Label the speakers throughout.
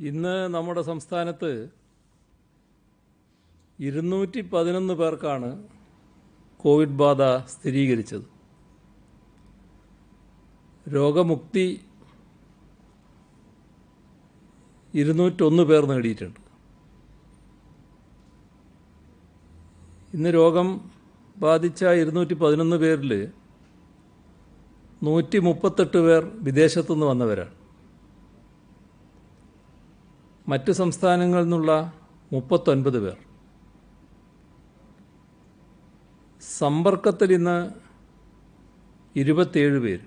Speaker 1: ഇന്ന് നമ്മുടെ സംസ്ഥാനത്ത് 211 പേർക്കാണ് കോവിഡ് ബാധ സ്ഥിരീകരിച്ചത്. രോഗമുക്തി 201 പേർ നേടിയിട്ടുണ്ട്. ഇന്ന് രോഗം ബാധിച്ച 211 പേരിൽ 138 പേർ വിദേശത്തുനിന്ന് വന്നവരാണ്. മറ്റ് സംസ്ഥാനങ്ങളിൽ നിന്നുള്ള 39 പേർ. സമ്പർക്കത്തിൽ ഇന്ന് 27 പേര്.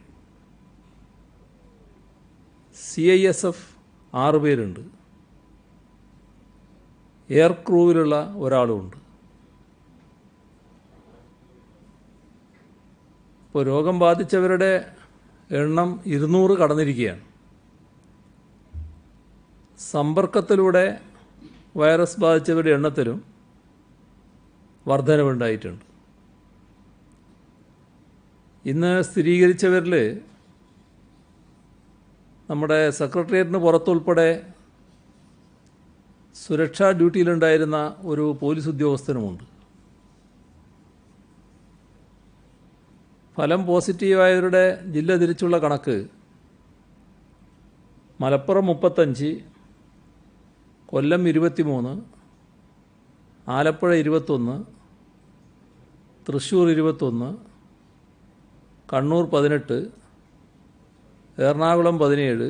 Speaker 1: CISF 6 പേരുണ്ട്. എയർ ക്രൂവിലുള്ള ഒരാളുമുണ്ട്. ഇപ്പോൾ രോഗം ബാധിച്ചവരുടെ എണ്ണം 200 കടന്നിരിക്കുകയാണ്. സമ്പർക്കത്തിലൂടെ വൈറസ് ബാധിച്ചവരുടെ എണ്ണത്തിലും വർധനവുണ്ടായിട്ടുണ്ട്. ഇന്ന് സ്ഥിരീകരിച്ചവരിൽ നമ്മുടെ സെക്രട്ടേറിയറ്റിന് പുറത്തുൾപ്പെടെ സുരക്ഷാ ഡ്യൂട്ടിയിലുണ്ടായിരുന്ന ഒരു പോലീസ് ഉദ്യോഗസ്ഥനുമുണ്ട്. ഫലം പോസിറ്റീവായവരുടെ ജില്ല തിരിച്ചുള്ള കണക്ക് മലപ്പുറം 35, കൊല്ലം 23, ആലപ്പുഴ 21, തൃശ്ശൂർ 21, കണ്ണൂർ 18, എറണാകുളം 17,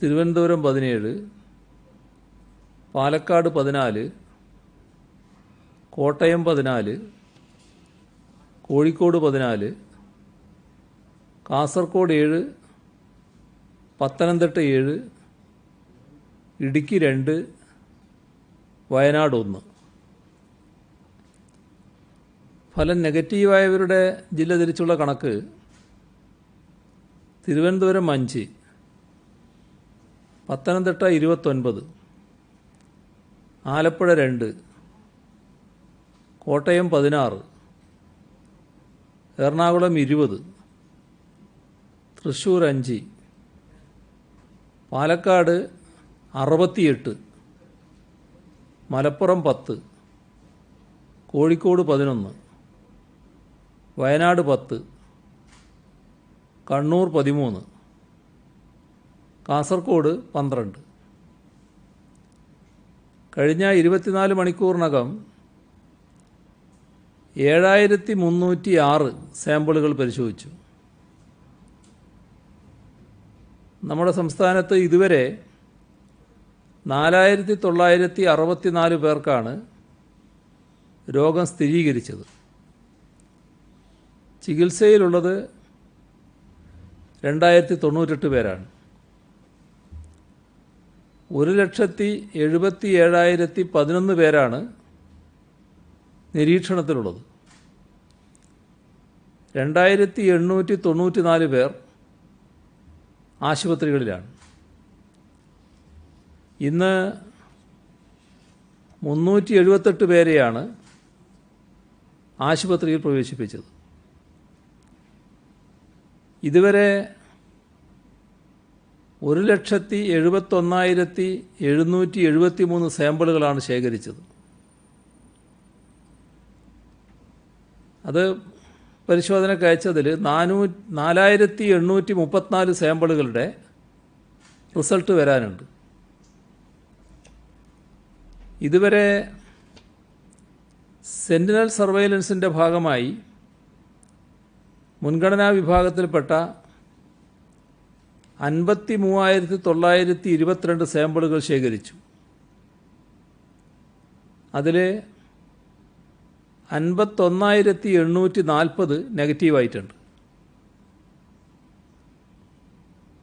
Speaker 1: തിരുവനന്തപുരം 17, പാലക്കാട് 14, കോട്ടയം 14, കോഴിക്കോട് 14, കാസർഗോഡ് 7, പത്തനംതിട്ട 7, ഇടുക്കി 2, വയനാട് 1. ഫലം നെഗറ്റീവായവരുടെ ജില്ല തിരിച്ചുള്ള കണക്ക് തിരുവനന്തപുരം 5, പത്തനംതിട്ട 29, ആലപ്പുഴ 2, കോട്ടയം 16, എറണാകുളം 20, തൃശ്ശൂർ 5, പാലക്കാട് 68, മലപ്പുറം 10, കോഴിക്കോട് 11, വയനാട് 10, കണ്ണൂർ 13, കാസർഗോഡ് 12. കഴിഞ്ഞ 24 മണിക്കൂറിനകം 7306 സാമ്പിളുകൾ പരിശോധിച്ചു. നമ്മുടെ സംസ്ഥാനത്ത് ഇതുവരെ 4964 പേർക്കാണ് രോഗം സ്ഥിരീകരിച്ചത്. ചികിത്സയിലുള്ളത് 2098 പേരാണ്. 1,77,011 പേരാണ് നിരീക്ഷണത്തിലുള്ളത്. 2894 പേർ ആശുപത്രികളിലാണ്. ഇന്ന് 378 പേരെയാണ് ആശുപത്രിയിൽ പ്രവേശിപ്പിച്ചത്. ഇതുവരെ 1,71,773 സാമ്പിളുകളാണ് ശേഖരിച്ചത്. അത് പരിശോധനയ്ക്ക് അയച്ചതിൽ 4,834 സാമ്പിളുകളുടെ റിസൾട്ട് വരാനുണ്ട്. ഇതുവരെ സെന്റിനൽ സർവൈലൻസിൻ്റെ ഭാഗമായി മുൻഗണനാ വിഭാഗത്തിൽപ്പെട്ട 53,922 സാമ്പിളുകൾ ശേഖരിച്ചു. അതിൽ 51,840 നെഗറ്റീവായിട്ടുണ്ട്.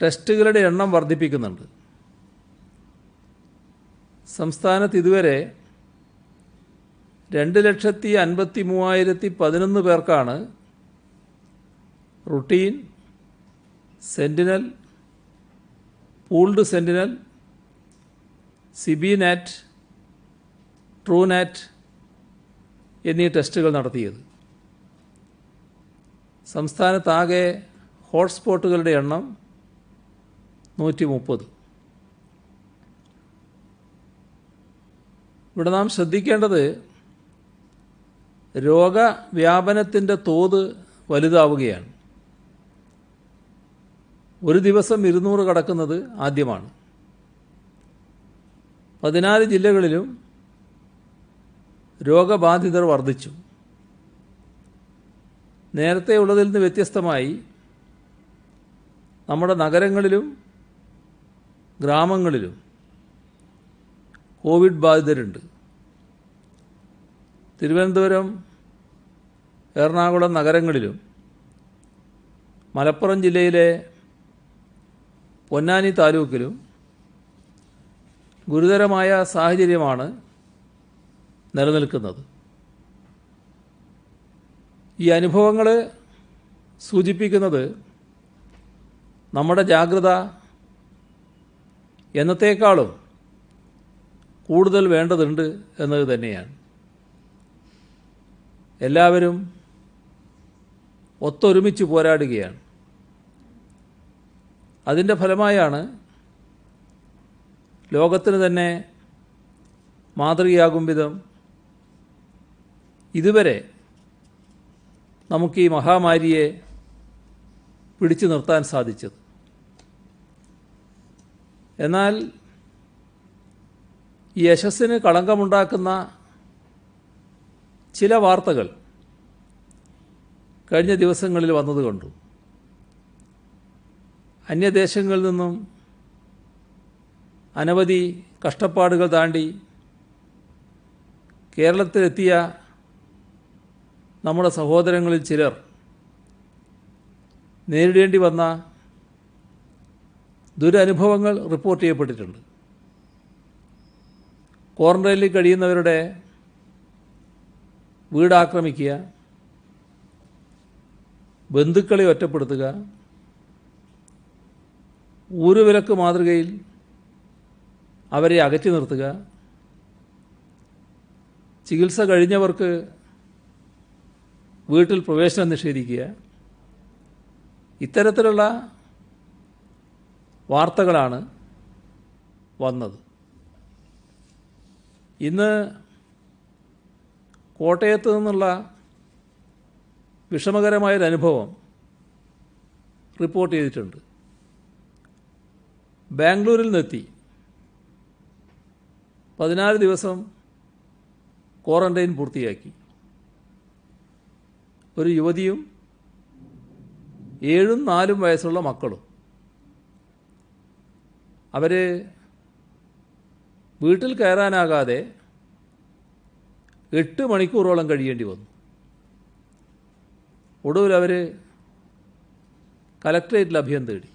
Speaker 1: ടെസ്റ്റുകളുടെ എണ്ണം വർദ്ധിപ്പിക്കുന്നുണ്ട്. സംസ്ഥാനത്ത് ഇതുവരെ 2,53,011 പേർക്കാണ് routine, sentinel, pooled sentinel, CBNAAT, Truenat എന്നീ ടെസ്റ്റുകൾ നടത്തിയത്. സംസ്ഥാനത്താകെ ഹോട്ട്സ്പോട്ടുകളുടെ എണ്ണം 130. ഇവിടെ നാം ശ്രദ്ധിക്കേണ്ടത് രോഗവ്യാപനത്തിൻ്റെ തോത് വലുതാവുകയാണ്. ഒരു ദിവസം 200 കടക്കുന്നത് ആദ്യമാണ്. 14 ജില്ലകളിലും രോഗബാധിതർ വർദ്ധിച്ചു. നേരത്തെ ഉള്ളതിൽ നിന്ന് വ്യത്യസ്തമായി നമ്മുടെ നഗരങ്ങളിലും ഗ്രാമങ്ങളിലും കോവിഡ് ബാധിതരുണ്ട്. തിരുവനന്തപുരം, എറണാകുളം നഗരങ്ങളിലും മലപ്പുറം ജില്ലയിലെ പൊന്നാനി താലൂക്കിലും ഗുരുതരമായ സാഹചര്യമാണ് നിലനിൽക്കുന്നത്. ഈ അനുഭവങ്ങൾ സൂചിപ്പിക്കുന്നത് നമ്മുടെ ജാഗ്രത എന്നത്തേക്കാളും കൂടുതൽ വേണ്ടതുണ്ട് എന്നത് തന്നെയാണ്. എല്ലാവരും ഒത്തൊരുമിച്ച് പോരാടുകയാണ്. അതിൻ്റെ ഫലമായാണ് ലോകത്തിന് തന്നെ മാതൃകയാകും വിധം ഇതുവരെ നമുക്ക് ഈ മഹാമാരിയെ പിടിച്ചു നിർത്താൻ സാധിച്ചത്. എന്നാൽ ഈ യശസ്സിന് കളങ്കമുണ്ടാക്കുന്ന ചില വാർത്തകൾ കഴിഞ്ഞ ദിവസങ്ങളിൽ വന്നത് കണ്ടു. അന്യദേശങ്ങളിൽ നിന്നും അനവധി കഷ്ടപ്പാടുകൾ താണ്ടി കേരളത്തിലെത്തിയ നമ്മുടെ സഹോദരങ്ങളിൽ ചിലർ നേരിടേണ്ടി വന്ന ദുരനുഭവങ്ങൾ റിപ്പോർട്ട് ചെയ്യപ്പെട്ടിട്ടുണ്ട്. ക്വാറന്റൈനിൽ കഴിയുന്നവരുടെ വീട് ആക്രമിക്കുക, ബന്ധുക്കളെ ഒറ്റപ്പെടുത്തുക, ഊരുവിലക്ക് മാതൃകയിൽ അവരെ അകറ്റി നിർത്തുക, ചികിത്സ കഴിഞ്ഞവർക്ക് വീട്ടിൽ പ്രവേശനം നിഷേധിക്കുക, ഇത്തരത്തിലുള്ള വാർത്തകളാണ് വന്നത്. ഇന്ന് കോട്ടയത്ത് നിന്നുള്ള വിഷമകരമായൊരനുഭവം റിപ്പോർട്ട് ചെയ്തിട്ടുണ്ട്. ബാംഗ്ലൂരിൽ നിന്നെത്തി 14 ദിവസം ക്വാറന്റൈൻ പൂർത്തിയാക്കി. ഒരു യുവതിയും 7ഉം 4ഉം വയസ്സുള്ള മക്കളും. അവർ വീട്ടിൽ കയറാനാകാതെ 8 മണിക്കൂറോളം കഴിയേണ്ടി വന്നു. ഒടുവിൽ അവർ കലക്ട്രേറ്റിൽ അഭയം തേടി.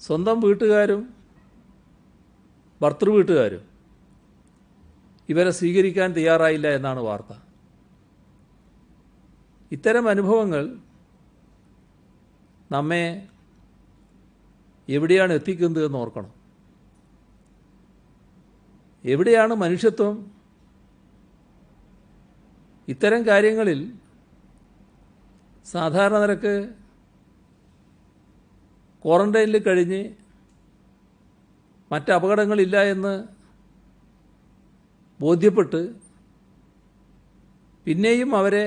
Speaker 1: സ്വന്തം വീട്ടുകാരും ഭർത്തൃ വീട്ടുകാരും ഇവരെ സ്വീകരിക്കാൻ തയ്യാറായില്ല എന്നാണ് വാർത്ത. ഇത്തരം അനുഭവങ്ങൾ നമ്മെ എവിടെയാണ് എത്തിക്കുന്നത് എന്ന് ഓർക്കണം. എവിടെയാണ് മനുഷ്യത്വം? ഇത്തരം കാര്യങ്ങളിൽ സാധാരണ നിരക്ക് ക്വാറന്റൈനിൽ കഴിഞ്ഞ് മറ്റ് അപകടങ്ങളില്ല എന്ന് ബോധ്യപ്പെട്ട് പിന്നെയും അവരെ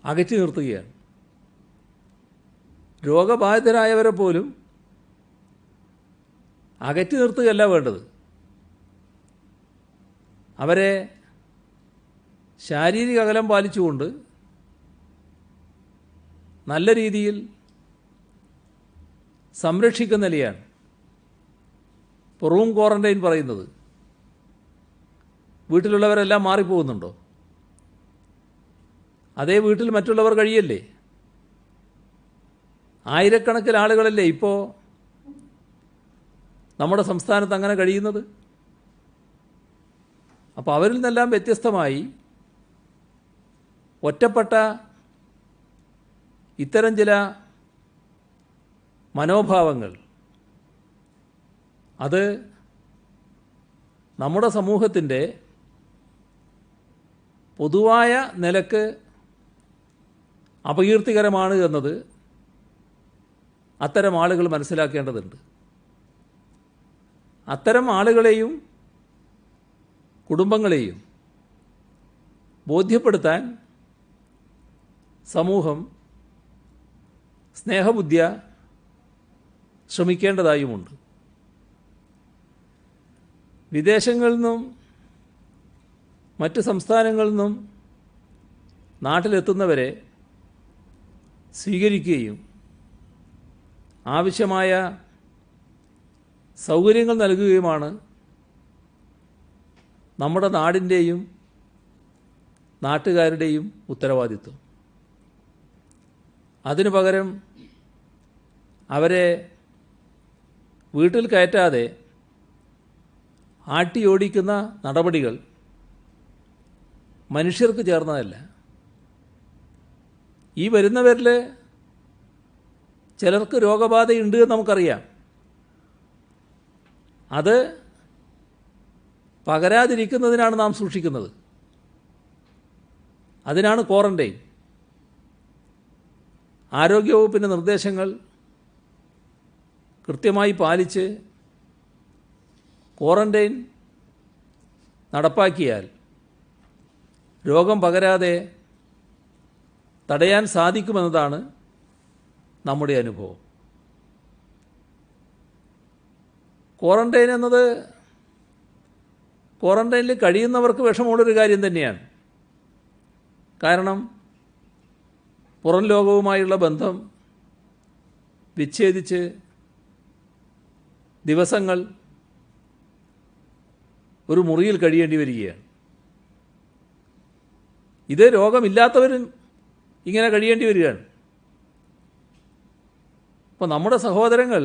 Speaker 1: അകറ്റി നിർത്തുകയാണ്. രോഗബാധിതരായവരെ പോലും അകറ്റി നിർത്തുകയല്ല വേണ്ടത്. അവരെ ശാരീരിക അകലം പാലിച്ചുകൊണ്ട് നല്ല രീതിയിൽ സംരക്ഷിക്കുന്ന നിലയാണ് ഇപ്പോൾ റൂം ക്വാറന്റൈൻ പറയുന്നത്. വീട്ടിലുള്ളവരെല്ലാം മാറിപ്പോകുന്നുണ്ടോ? അതേ വീട്ടിൽ മറ്റുള്ളവർ കഴിയല്ലേ? ആയിരക്കണക്കിന് ആളുകളല്ലേ ഇപ്പോൾ നമ്മുടെ സംസ്ഥാനത്ത് അങ്ങനെ കഴിയുന്നത്. അപ്പോൾ അവരിൽ നിന്നെല്ലാം വ്യത്യസ്തമായി ഒറ്റപ്പെട്ട ഇത്തരം ചില മനോഭാവങ്ങൾ അത് നമ്മുടെ സമൂഹത്തിൻ്റെ പൊതുവായ നിലക്ക് അപകീർത്തികരമാണ് എന്നത് അത്തരം ആളുകൾ മനസ്സിലാക്കേണ്ടതുണ്ട്. അത്തരം ആളുകളെയും കുടുംബങ്ങളെയും ബോധ്യപ്പെടുത്താൻ സമൂഹം സ്നേഹബുദ്ധിയ ശ്രമിക്കേണ്ടതായുമുണ്ട്. വിദേശങ്ങളിൽ നിന്നും മറ്റ് സംസ്ഥാനങ്ങളിൽ നിന്നും നാട്ടിലെത്തുന്നവരെ സ്വീകരിക്കുകയും ആവശ്യമായ സൗകര്യങ്ങൾ നൽകുകയുമാണ് നമ്മുടെ നാടിൻ്റെയും നാട്ടുകാരുടെയും ഉത്തരവാദിത്വം. അതിനു പകരം അവരെ വീട്ടിൽ കയറ്റാതെ ആട്ടിയോടിക്കുന്ന നടപടികൾ മനുഷ്യർക്ക് ചേർന്നതല്ല. ഈ വരുന്നവരിൽ ചിലർക്ക് രോഗബാധയുണ്ട് എന്ന് നമുക്കറിയാം. അത് പകരാതിരിക്കുന്നതിനാണ് നാം സൂക്ഷിക്കുന്നത്. അതിനാണ് ക്വാറന്റൈൻ. ആരോഗ്യവകുപ്പിൻ്റെ നിർദ്ദേശങ്ങൾ കൃത്യമായി പാലിച്ച് ക്വാറന്റൈൻ നടപ്പാക്കിയാൽ രോഗം പകരാതെ തടയാൻ സാധിക്കുമെന്നതാണ് നമ്മുടെ അനുഭവം. ക്വാറന്റൈൻ എന്നത് ക്വാറന്റൈനിൽ കഴിയുന്നവർക്ക് വിഷമമുള്ളൊരു കാര്യം തന്നെയാണ്. കാരണം പുറം ലോകവുമായുള്ള ബന്ധം വിച്ഛേദിച്ച് ദിവസങ്ങൾ ഒരു മുറിയിൽ കഴിയേണ്ടി വരികയാണ്. ഇത് രോഗമില്ലാത്തവരും ഇങ്ങനെ കഴിയേണ്ടി വരികയാണ്. അപ്പോൾ നമ്മുടെ സഹോദരങ്ങൾ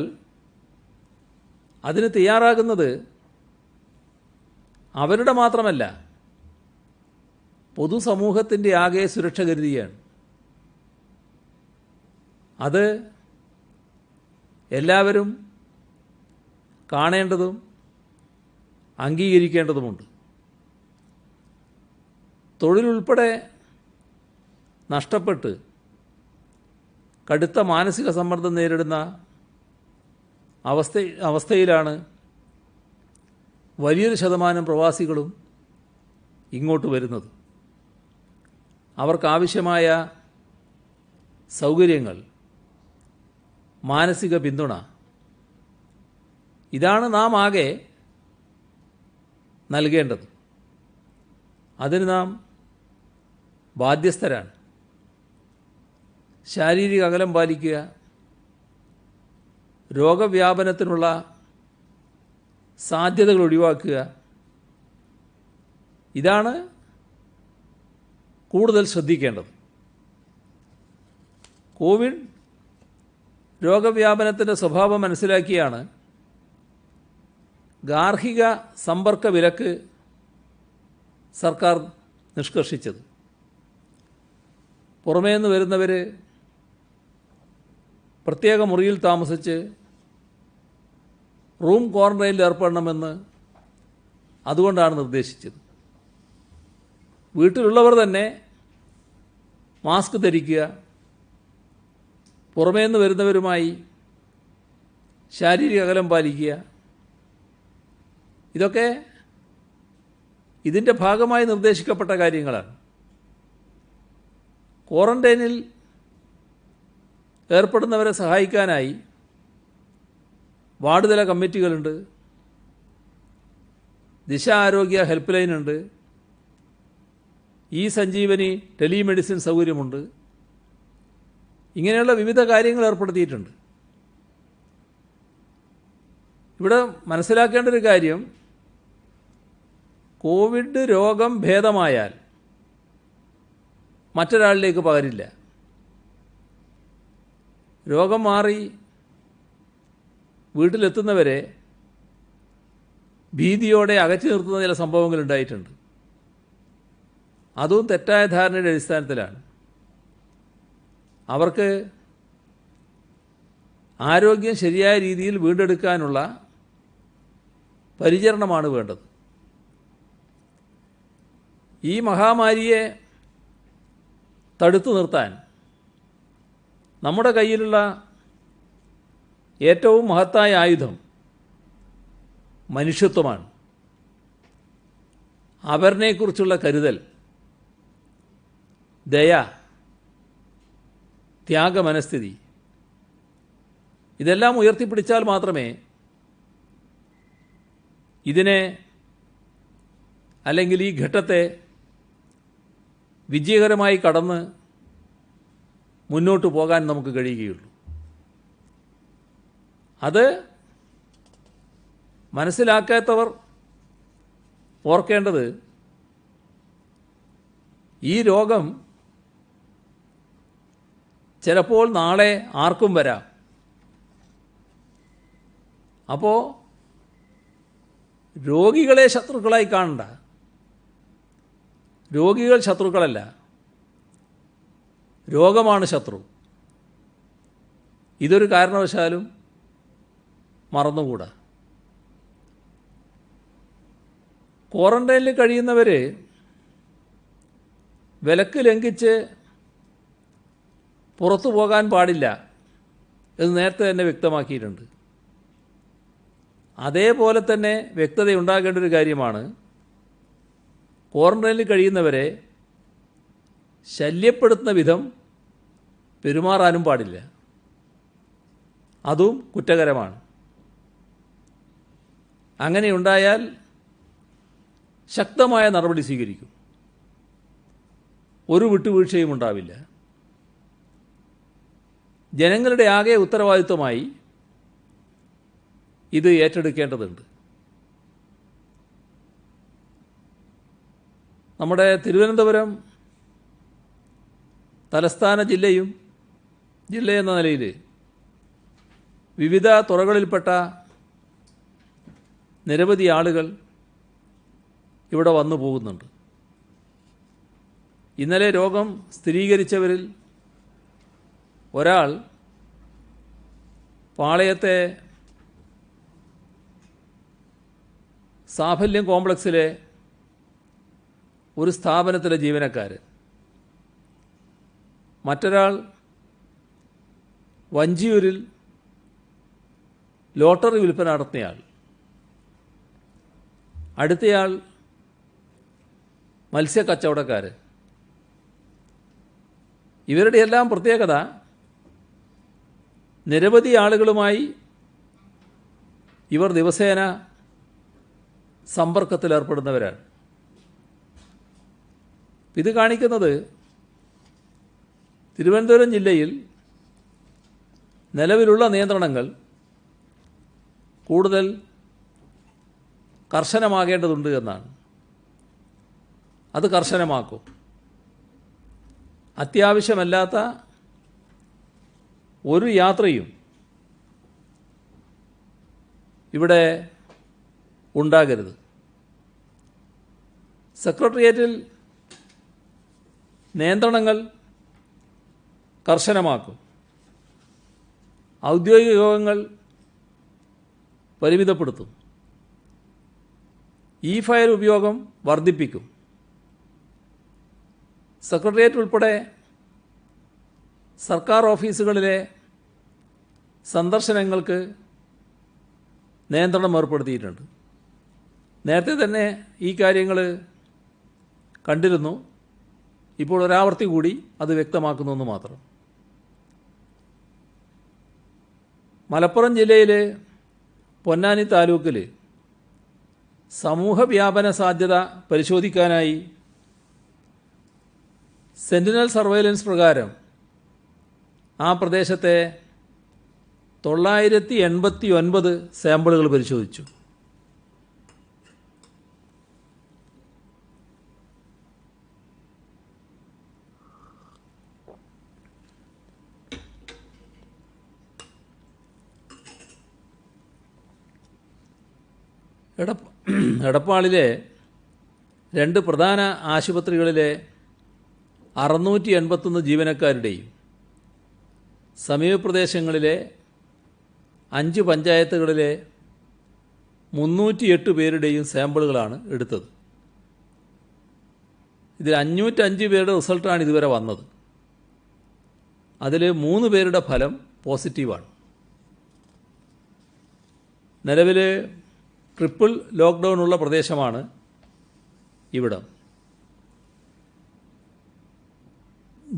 Speaker 1: അതിന് തയ്യാറാകുന്നത് അവരുടെ മാത്രമല്ല, പൊതുസമൂഹത്തിൻ്റെ ആകെ സുരക്ഷ കരുതിയാണ്. അത് എല്ലാവരും കാണേണ്ടതും അംഗീകരിക്കേണ്ടതുമുണ്ട്. തൊഴിലുൾപ്പെടെ നഷ്ടപ്പെട്ട് കടുത്ത മാനസിക സമ്മർദ്ദം നേരിടുന്ന അവസ്ഥയിലാണ് വലിയൊരു ശതമാനം പ്രവാസികളും ഇങ്ങോട്ട് വരുന്നത്. അവർക്കാവശ്യമായ സൗകര്യങ്ങൾ, മാനസിക പിന്തുണ, ഇതാണ് നാം ആകെ നൽകേണ്ടത്. അതിന് നാം ബാധ്യസ്ഥരാണ്. ശാരീരിക അകലം പാലിക്കുക, രോഗവ്യാപനത്തിനുള്ള സാധ്യതകൾ ഒഴിവാക്കുക, ഇതാണ് കൂടുതൽ ശ്രദ്ധിക്കേണ്ടത്. കോവിഡ് രോഗവ്യാപനത്തിൻ്റെ സ്വഭാവം മനസ്സിലാക്കിയാണ് ഗാർഹിക സമ്പർക്ക വിലക്ക് സർക്കാർ നിഷ്കർഷിച്ചത്. പുറമേ നിന്ന് വരുന്നവർ പ്രത്യേക മുറിയിൽ താമസിച്ച് റൂം ക്വാറന്റൈനിൽ ഏർപ്പെടണമെന്ന് അതുകൊണ്ടാണ് നിർദ്ദേശിച്ചത്. വീട്ടിലുള്ളവർ തന്നെ മാസ്ക് ധരിക്കുക, പുറമേ നിന്ന് വരുന്നവരുമായി ശാരീരിക അകലം പാലിക്കുക, ഇതൊക്കെ ഇതിൻ്റെ ഭാഗമായി നിർദ്ദേശിക്കപ്പെട്ട കാര്യങ്ങളാണ്. ക്വാറന്റൈനിൽ ഏർപ്പെടുന്നവരെ സഹായിക്കാനായി വാർഡ് തല കമ്മിറ്റികളുണ്ട്, ദിശ ആരോഗ്യ ഹെൽപ്പ് ലൈനുണ്ട്, ഈ സഞ്ജീവനി ടെലിമെഡിസിൻ സൗകര്യമുണ്ട്. ഇങ്ങനെയുള്ള വിവിധ കാര്യങ്ങൾ ഏർപ്പെടുത്തിയിട്ടുണ്ട്. ഇവിടെ മനസ്സിലാക്കേണ്ട ഒരു കാര്യം, കോവിഡ് രോഗം ഭേദമായാൽ മറ്റൊരാളിലേക്ക് പകരില്ല. രോഗം മാറി വീട്ടിലെത്തുന്നവരെ ഭീതിയോടെ അകറ്റി നിർത്തുന്ന ചില സംഭവങ്ങൾ ഉണ്ടായിട്ടുണ്ട്. അതും തെറ്റായ ധാരണയുടെ അടിസ്ഥാനത്തിലാണ്. അവർക്ക് ആരോഗ്യം ശരിയായ രീതിയിൽ വീണ്ടെടുക്കാനുള്ള പരിചരണമാണ് വേണ്ടത്. ഈ മഹാമാരിയെ തടുത്തു നിർത്താൻ നമ്മുടെ കയ്യിലുള്ള ഏറ്റവും മഹത്തായ ആയുധം മനുഷ്യത്വമാണ്. അവരിനെക്കുറിച്ചുള്ള കരുതൽ, ദയ, ത്യാഗമനസ്ഥിതി, ഇതെല്ലാം ഉയർത്തിപ്പിടിച്ചാൽ മാത്രമേ ഇതിനെ, അല്ലെങ്കിൽ ഈ ഘട്ടത്തെ വിജയകരമായി കടന്ന് മുന്നോട്ട് പോകാൻ നമുക്ക് കഴിയുകയുള്ളൂ. അത് മനസ്സിലാക്കാത്തവർ ഓർക്കേണ്ടത്, ഈ രോഗം ചിലപ്പോൾ നാളെ ആർക്കും വരാം. അപ്പോൾ രോഗികളെ ശത്രുക്കളായി കാണണ്ട. രോഗികൾ ശത്രുക്കളല്ല, രോഗമാണ് ശത്രു. ഇതൊരു കാരണവശാലും മറന്നുകൂടാ. ക്വാറന്റൈനിൽ കഴിയുന്നവർ വിലക്ക് ലംഘിച്ച് പുറത്തു പോകാൻ പാടില്ല എന്ന് നേരത്തെ തന്നെ വ്യക്തമാക്കിയിട്ടുണ്ട്. അതേപോലെ തന്നെ വ്യക്തതയുണ്ടാകേണ്ട ഒരു കാര്യമാണ്, ക്വാറന്റൈനിൽ കഴിയുന്നവരെ ശല്യപ്പെടുത്തുന്ന വിധം പെരുമാറാനും പാടില്ല. അതും കുറ്റകരമാണ്. അങ്ങനെയുണ്ടായാൽ ശക്തമായ നടപടി സ്വീകരിക്കും. ഒരു വിട്ടുവീഴ്ചയും ഉണ്ടാവില്ല. ജനങ്ങളുടെ ആകെ ഉത്തരവാദിത്വമായി ഇത് ഏറ്റെടുക്കേണ്ടതുണ്ട്. നമ്മുടെ തിരുവനന്തപുരം തലസ്ഥാന ജില്ലയെന്ന നിലയിൽ വിവിധ തുറകളിൽപ്പെട്ട നിരവധി ആളുകൾ ഇവിടെ വന്നു പോകുന്നുണ്ട്. ഇന്നലെ രോഗം സ്ഥിരീകരിച്ചവരിൽ ഒരാൾ പാളയത്തെ സാഫല്യം കോംപ്ലക്സിലെ ഒരു സ്ഥാപനത്തിലെ ജീവനക്കാരൻ, മറ്റൊരാൾ വഞ്ചിയൂരിൽ ലോട്ടറി വിൽപ്പന നടത്തുന്നയാൾ, അടുത്തയാൾ മത്സ്യക്കച്ചവടക്കാരൻ. ഇവരുടെയെല്ലാം പ്രത്യേകത, നിരവധി ആളുകളുമായി ഇവർ ദിവസേന സമ്പർക്കത്തിലേർപ്പെടുന്നവരാണ്. ഇത് കാണിക്കുന്നത് തിരുവനന്തപുരം ജില്ലയിൽ നിലവിലുള്ള നിയന്ത്രണങ്ങൾ കൂടുതൽ കർശനമാകേണ്ടതുണ്ട് എന്നാണ്. അത് കർശനമാക്കും. അത്യാവശ്യമല്ലാത്ത ഒരു യാത്രയും ഇവിടെ ഉണ്ടാകരുത്. സെക്രട്ടേറിയറ്റിൽ നിയന്ത്രണങ്ങൾ കർശനമാക്കും. ഔദ്യോഗിക യോഗങ്ങൾ പരിമിതപ്പെടുത്തും. ഇ-ഫയൽ ഉപയോഗം വർദ്ധിപ്പിക്കും. സെക്രട്ടേറിയറ്റ് ഉൾപ്പെടെ സർക്കാർ ഓഫീസുകളിലെ സന്ദർശനങ്ങൾക്ക് നിയന്ത്രണം ഏർപ്പെടുത്തിയിട്ടുണ്ട്. നേരത്തെ തന്നെ ഈ കാര്യങ്ങൾ കണ്ടിരുന്നു. ഇപ്പോൾ ഒരാവർത്തി കൂടി അത് വ്യക്തമാക്കുന്നു എന്ന് മാത്രം. മലപ്പുറം ജില്ലയിലെ പൊന്നാനി താലൂക്കിൽ സമൂഹ വ്യാപന സാധ്യത പരിശോധിക്കാനായി സെന്റിനൽ സർവൈലൻസ് പ്രകാരം ആ പ്രദേശത്തെ 989 സാമ്പിളുകൾ പരിശോധിച്ചു. എടപ്പാളിലെ 2 പ്രധാന ആശുപത്രികളിലെ 681 ജീവനക്കാരുടെയും സമീപ പ്രദേശങ്ങളിലെ 5 പഞ്ചായത്തുകളിലെ 308 പേരുടെയും സാമ്പിളുകളാണ് എടുത്തത്. ഇതിൽ 505 പേരുടെ റിസൾട്ടാണ് ഇതുവരെ വന്നത്. അതിൽ 3 പേരുടെ ഫലം പോസിറ്റീവാണ്. നിലവിൽ ട്രിപ്പിൾ ലോക്ക്ഡൗണുള്ള പ്രദേശമാണ് ഇവിടം.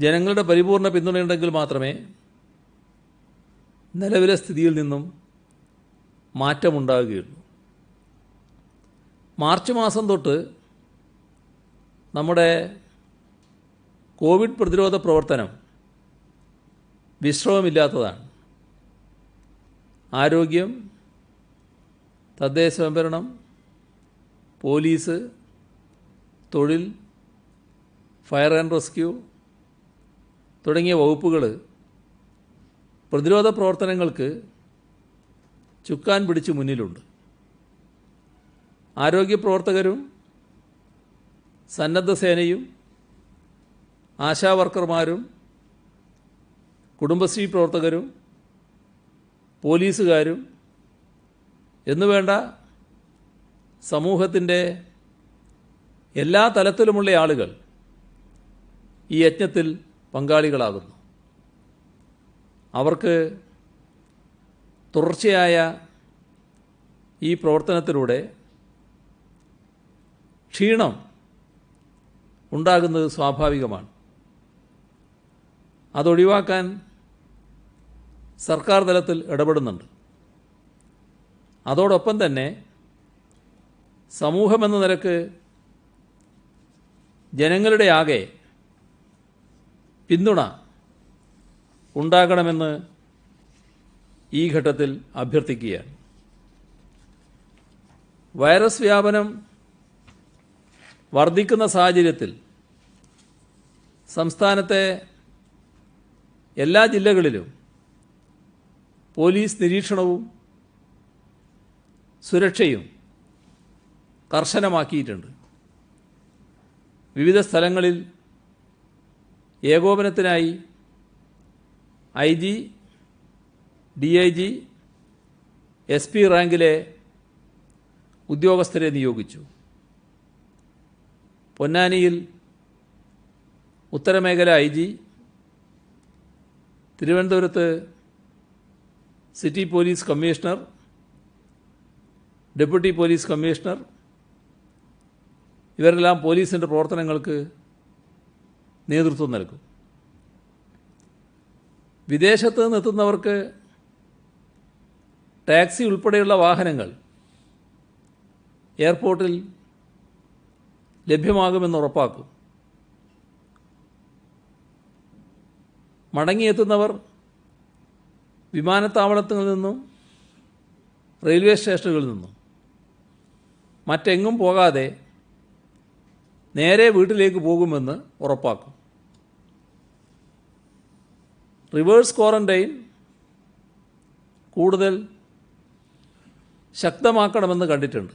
Speaker 1: ജനങ്ങളുടെ പരിപൂർണ പിന്തുണയുണ്ടെങ്കിൽ മാത്രമേ നിലവിലെ സ്ഥിതിയിൽ നിന്നും മാറ്റമുണ്ടാകുകയുള്ളൂ. മാർച്ച് മാസം തൊട്ട് നമ്മുടെ കോവിഡ് പ്രതിരോധ പ്രവർത്തനം വിശ്രമമില്ലാത്തതാണ്. ആരോഗ്യം, തദ്ദേശ സ്വയംഭരണം, പോലീസ്, തൊഴിൽ, ഫയർ ആൻഡ് റെസ്ക്യൂ തുടങ്ങിയ വകുപ്പുകൾ പ്രതിരോധ പ്രവർത്തനങ്ങൾക്ക് ചുക്കാൻ പിടിച്ച് മുന്നിലുണ്ട്. ആരോഗ്യ പ്രവർത്തകരും സന്നദ്ധ സേനയും ആശാവർക്കർമാരും കുടുംബശ്രീ പ്രവർത്തകരും പോലീസുകാരും എന്നുവേണ്ട സമൂഹത്തിൻ്റെ എല്ലാ തലത്തിലുമുള്ള ആളുകൾ ഈ യജ്ഞത്തിൽ പങ്കാളികളാകുന്നു. അവർക്ക് തുടർച്ചയായ ഈ പ്രവർത്തനത്തിലൂടെ ക്ഷീണം ഉണ്ടാകുന്നത് സ്വാഭാവികമാണ്. അതൊഴിവാക്കാൻ സർക്കാർ തലത്തിൽ ഇടപെടുന്നുണ്ട്. അതോടൊപ്പം തന്നെ സമൂഹമെന്ന നിലക്ക് ജനങ്ങളുടെ ആകെ പിന്തുണ ഉണ്ടാകണമെന്ന് ഈ ഘട്ടത്തിൽ അഭ്യർത്ഥിക്കുകയാണ്. വൈറസ് വ്യാപനം വർദ്ധിക്കുന്ന സാഹചര്യത്തിൽ സംസ്ഥാനത്തെ എല്ലാ ജില്ലകളിലും പോലീസ് നിരീക്ഷണവും സുരക്ഷയും കർശനമാക്കിയിട്ടുണ്ട്. വിവിധ സ്ഥലങ്ങളിൽ ഏകോപനത്തിനായി IG, DIG, SP റാങ്കിലെ ഉദ്യോഗസ്ഥരെ നിയോഗിച്ചു. പൊന്നാനിയിൽ ഉത്തരമേഖല IG, തിരുവനന്തപുരത്ത് city police commissioner, deputy police commissioner ഇവരെല്ലാം പോലീസിൻ്റെ പ്രവർത്തനങ്ങൾക്ക് നേതൃത്വം നൽകും. വിദേശത്ത് നിന്നെത്തുന്നവർക്ക് ടാക്സി ഉൾപ്പെടെയുള്ള വാഹനങ്ങൾ എയർപോർട്ടിൽ ലഭ്യമാകുമെന്ന് ഉറപ്പാക്കും. മടങ്ങിയെത്തുന്നവർ വിമാനത്താവളത്തിൽ നിന്നും റെയിൽവേ സ്റ്റേഷനുകളിൽ നിന്നും മറ്റെങ്ങും പോകാതെ നേരെ വീട്ടിലേക്ക് പോകുമെന്ന് ഉറപ്പാക്കും. റിവേഴ്സ് ക്വാറന്റൈൻ കൂടുതൽ ശക്തമാക്കണമെന്ന് കണ്ടിട്ടുണ്ട്.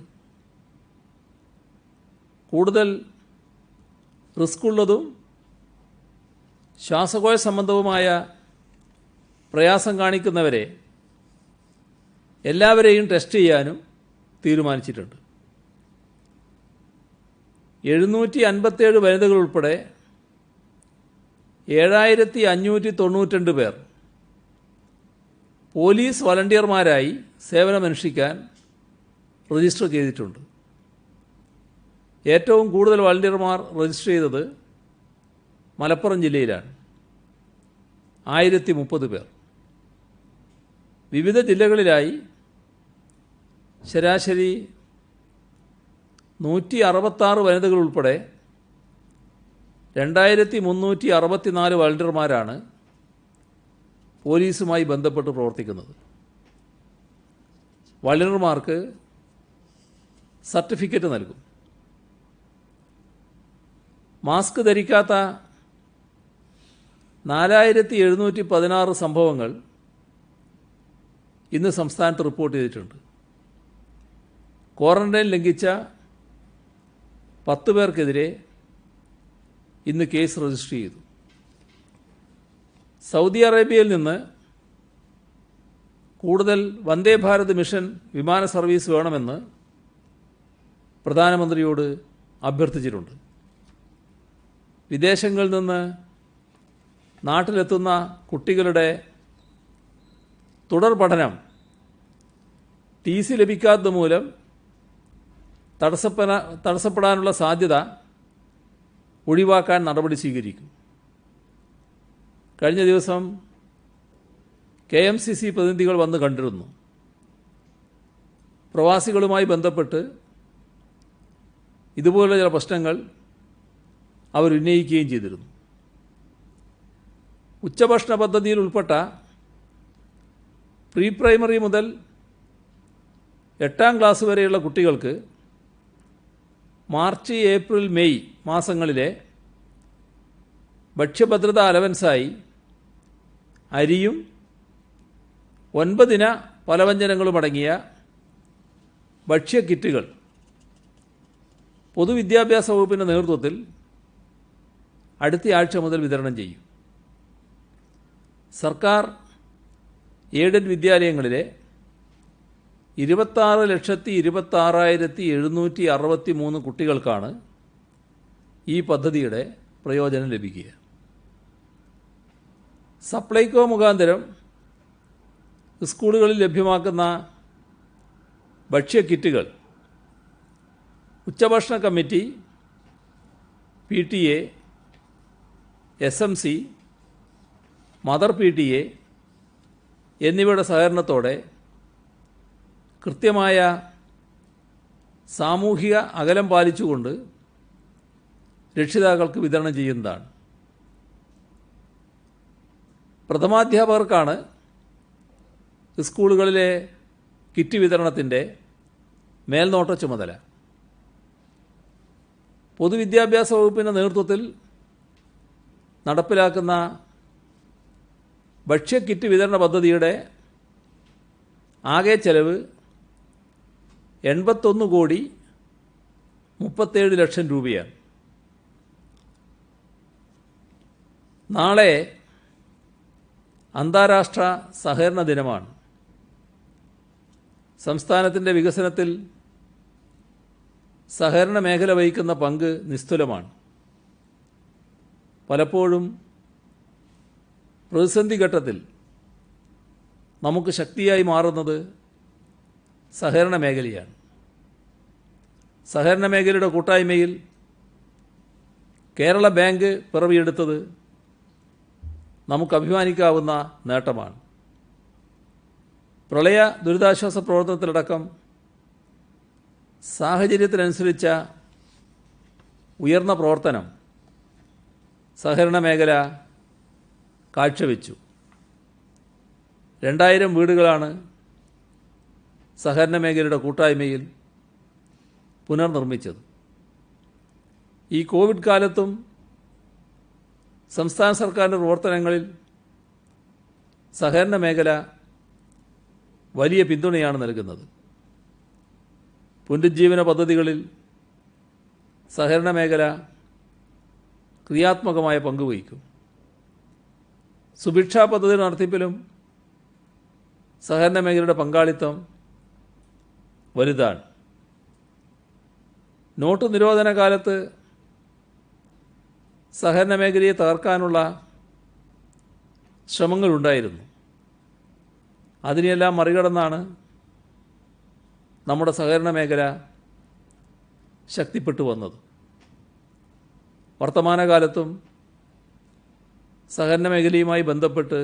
Speaker 1: കൂടുതൽ റിസ്ക്കുള്ളതും ശ്വാസകോശ സംബന്ധവുമായ പ്രയാസം കാണിക്കുന്നവരെ എല്ലാവരെയും ടെസ്റ്റ് ചെയ്യാനും തീരുമാനിച്ചിട്ടുണ്ട്. 757 വനിതകൾ ഉൾപ്പെടെ 7592 പേർ പോലീസ് വളണ്ടിയർമാരായി സേവനമനുഷ്ഠിക്കാൻ രജിസ്റ്റർ ചെയ്തിട്ടുണ്ട്. ഏറ്റവും കൂടുതൽ വളണ്ടിയർമാർ രജിസ്റ്റർ ചെയ്തത് മലപ്പുറം ജില്ലയിലാണ്, 1030 പേർ. വിവിധ ജില്ലകളിലായി ശരാശരി 166 വനിതകൾ ഉൾപ്പെടെ 2364 വളണ്ടിയർമാരാണ് പോലീസുമായി ബന്ധപ്പെട്ട് പ്രവർത്തിക്കുന്നത്. വളണ്ടിയർമാർക്ക് സർട്ടിഫിക്കറ്റ് നൽകും. മാസ്ക് ധരിക്കാത്ത 4716 സംഭവങ്ങൾ ഇന്ന് സംസ്ഥാനത്ത് റിപ്പോർട്ട് ചെയ്തിട്ടുണ്ട്. ക്വാറന്റൈൻ ലംഘിച്ച 10 പേർക്കെതിരെ ഇന്ന് കേസ് രജിസ്റ്റർ ചെയ്തു. സൗദി അറേബ്യയിൽ നിന്ന് കൂടുതൽ വന്ദേ ഭാരത് മിഷൻ വിമാന സർവീസ് വേണമെന്ന് പ്രധാനമന്ത്രിയോട് അഭ്യർത്ഥിച്ചിട്ടുണ്ട്. വിദേശങ്ങളിൽ നിന്ന് നാട്ടിലെത്തുന്ന കുട്ടികളുടെ തുടർ പഠനം TC ലഭിക്കാത്തത് മൂലം തടസ്സപ്പെടാനുള്ള സാധ്യത ഒഴിവാക്കാൻ നടപടി സ്വീകരിക്കും. കഴിഞ്ഞ ദിവസം KMCC പ്രതിനിധികൾ വന്ന് കണ്ടിരുന്നു. പ്രവാസികളുമായി ബന്ധപ്പെട്ട് ഇതുപോലുള്ള ചില പ്രശ്നങ്ങൾ അവരുന്നയിക്കുകയും ചെയ്തിരുന്നു. ഉച്ചഭക്ഷണ പദ്ധതിയിൽ ഉൾപ്പെട്ട പ്രീ പ്രൈമറി മുതൽ 8ാം ക്ലാസ് വരെയുള്ള കുട്ടികൾക്ക് മാർച്ച്, ഏപ്രിൽ, മെയ് മാസങ്ങളിലെ ഭക്ഷ്യഭദ്രതാ അലവൻസായി അരിയും 9 ഇന പലവ്യഞ്ജനങ്ങളും അടങ്ങിയ ഭക്ഷ്യക്കിറ്റുകൾ പൊതുവിദ്യാഭ്യാസ വകുപ്പിൻ്റെ നേതൃത്വത്തിൽ അടുത്ത ആഴ്ച മുതൽ വിതരണം ചെയ്യും. സർക്കാർ എയ്ഡഡ് വിദ്യാലയങ്ങളിലെ 26,26,763 കുട്ടികൾക്കാണ് ഈ പദ്ധതിയുടെ പ്രയോജനം ലഭിക്കുക. സപ്ലൈകോ മുഖാന്തരം സ്കൂളുകളിൽ ലഭ്യമാക്കുന്ന ഭക്ഷ്യക്കിറ്റുകൾ ഉച്ചഭക്ഷണ committee, PTA, SMC, mother PTA എന്നിവയുടെ സഹകരണത്തോടെ കൃത്യമായ സാമൂഹിക അകലം പാലിച്ചുകൊണ്ട് രക്ഷിതാക്കൾക്ക് വിതരണം ചെയ്യുന്നതാണ്. പ്രഥമാധ്യാപകർക്കാണ് സ്കൂളുകളിലെ കിറ്റ് വിതരണത്തിൻ്റെ മേൽനോട്ട ചുമതല. പൊതുവിദ്യാഭ്യാസ വകുപ്പിൻ്റെ നേതൃത്വത്തിൽ നടപ്പിലാക്കുന്ന ഭക്ഷ്യക്കിറ്റ് വിതരണ പദ്ധതിയുടെ ആകെ ചെലവ് 81,37,00,000 രൂപയാണ്. നാളെ അന്താരാഷ്ട്ര സഹകരണ ദിനമാണ്. സംസ്ഥാനത്തിൻ്റെ വികസനത്തിൽ സഹകരണ മേഖല വഹിക്കുന്ന പങ്ക് നിസ്തുലമാണ്. പലപ്പോഴും പ്രതിസന്ധി ഘട്ടത്തിൽ നമുക്ക് ശക്തിയായി മാറുന്നത് സഹകരണ മേഖലയാണ്. സഹകരണ മേഖലയുടെ കൂട്ടായ്മയിൽ കേരള ബാങ്ക് പിറവിയെടുത്തത് നമുക്ക് അഭിമാനിക്കാവുന്ന നേട്ടമാണ്. പ്രളയ ദുരിതാശ്വാസ പ്രവർത്തനത്തിലടക്കം സാഹചര്യത്തിനനുസരിച്ച ഉയർന്ന പ്രവർത്തനം സഹകരണ മേഖല കാഴ്ചവെച്ചു. 2000 വീടുകളാണ് സഹകരണ മേഖലയുടെ കൂട്ടായ്മയിൽ പുനർനിർമ്മിച്ചത്. ഈ കോവിഡ് കാലത്തും സംസ്ഥാന സർക്കാരിൻ്റെ പ്രവർത്തനങ്ങളിൽ സഹകരണ മേഖല വലിയ പിന്തുണയാണ് നൽകുന്നത്. പുനരുജ്ജീവന പദ്ധതികളിൽ സഹകരണ മേഖല ക്രിയാത്മകമായ പങ്കുവഹിക്കും. സുഭിക്ഷാ പദ്ധതി നടത്തിപ്പിലും സഹകരണ മേഖലയുടെ പങ്കാളിത്തം വലുതാണ്. നോട്ട് നിരോധന കാലത്ത് സഹകരണ മേഖലയെ തകർക്കാനുള്ള ശ്രമങ്ങളുണ്ടായിരുന്നു. അതിനെയെല്ലാം മറികടന്നാണ് നമ്മുടെ സഹകരണ മേഖല ശക്തിപ്പെട്ടു വന്നത്. വർത്തമാനകാലത്തും സഹകരണ മേഖലയുമായി ബന്ധപ്പെട്ട്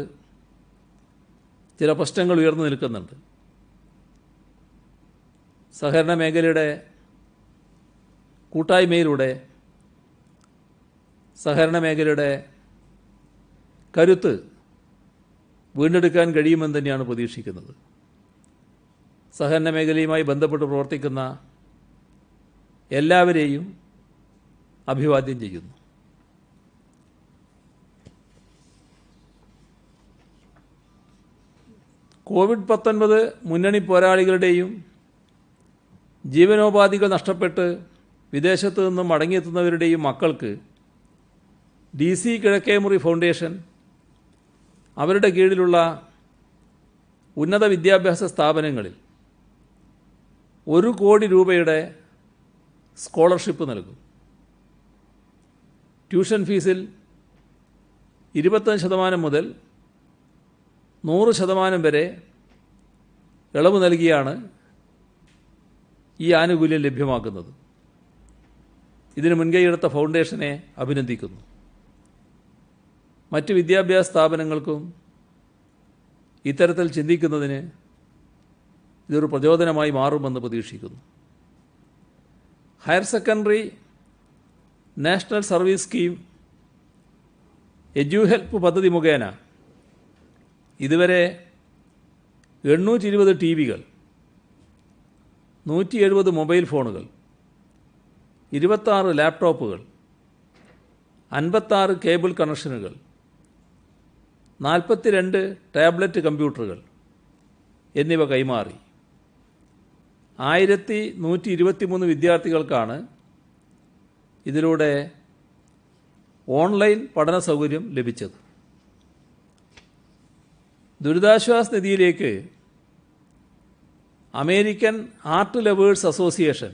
Speaker 1: ചില പ്രശ്നങ്ങൾ ഉയർന്നു നിൽക്കുന്നുണ്ട്. സഹകരണ മേഖലയുടെ കൂട്ടായ്മയിലൂടെ സഹകരണ മേഖലയുടെ കരുത്ത് വീണ്ടെടുക്കാൻ കഴിയുമെന്ന് തന്നെയാണ് പ്രതീക്ഷിക്കുന്നത്. സഹകരണ മേഖലയുമായി ബന്ധപ്പെട്ട് പ്രവർത്തിക്കുന്ന എല്ലാവരെയും അഭിവാദ്യം ചെയ്യുന്നു. കോവിഡ്-19 മുന്നണി പോരാളികളുടെയും ജീവനോപാധികൾ നഷ്ടപ്പെട്ട് വിദേശത്തു നിന്നും മടങ്ങിയെത്തുന്നവരുടെയും മക്കൾക്ക് DC കിഴക്കേമുറി ഫൗണ്ടേഷൻ അവരുടെ കീഴിലുള്ള ഉന്നത വിദ്യാഭ്യാസ സ്ഥാപനങ്ങളിൽ 1 കോടി രൂപയുടെ സ്കോളർഷിപ്പ് നൽകും. ട്യൂഷൻ ഫീസിൽ 25% മുതൽ 100% വരെ ഇളവ് നൽകിയാണ് ഈ ആനുകൂല്യം ലഭ്യമാക്കുന്നത്. ഇതിന് മുൻകൈയെടുത്ത ഫൗണ്ടേഷനെ അഭിനന്ദിക്കുന്നു. മറ്റ് വിദ്യാഭ്യാസ സ്ഥാപനങ്ങൾക്കും ഇത്തരത്തിൽ ചിന്തിക്കുന്നതിന് ഇതൊരു പ്രചോദനമായി മാറുമെന്ന് പ്രതീക്ഷിക്കുന്നു. Higher secondary national service scheme EduHelp പദ്ധതി മുഖേന ഇതുവരെ 820 ടി.വികൾ, 170 മൊബൈൽ ഫോണുകൾ, 26 ലാപ്ടോപ്പുകൾ, 56 കേബിൾ കണക്ഷനുകൾ, 42 ടാബ്ലറ്റ് കമ്പ്യൂട്ടറുകൾ എന്നിവ കൈമാറി. 1123 വിദ്യാർത്ഥികൾക്കാണ് ഇതിലൂടെ ഓൺലൈൻ പഠന സൗകര്യം ലഭിച്ചത്. ദുരിതാശ്വാസ നിധിയിലേക്ക് American art lovers association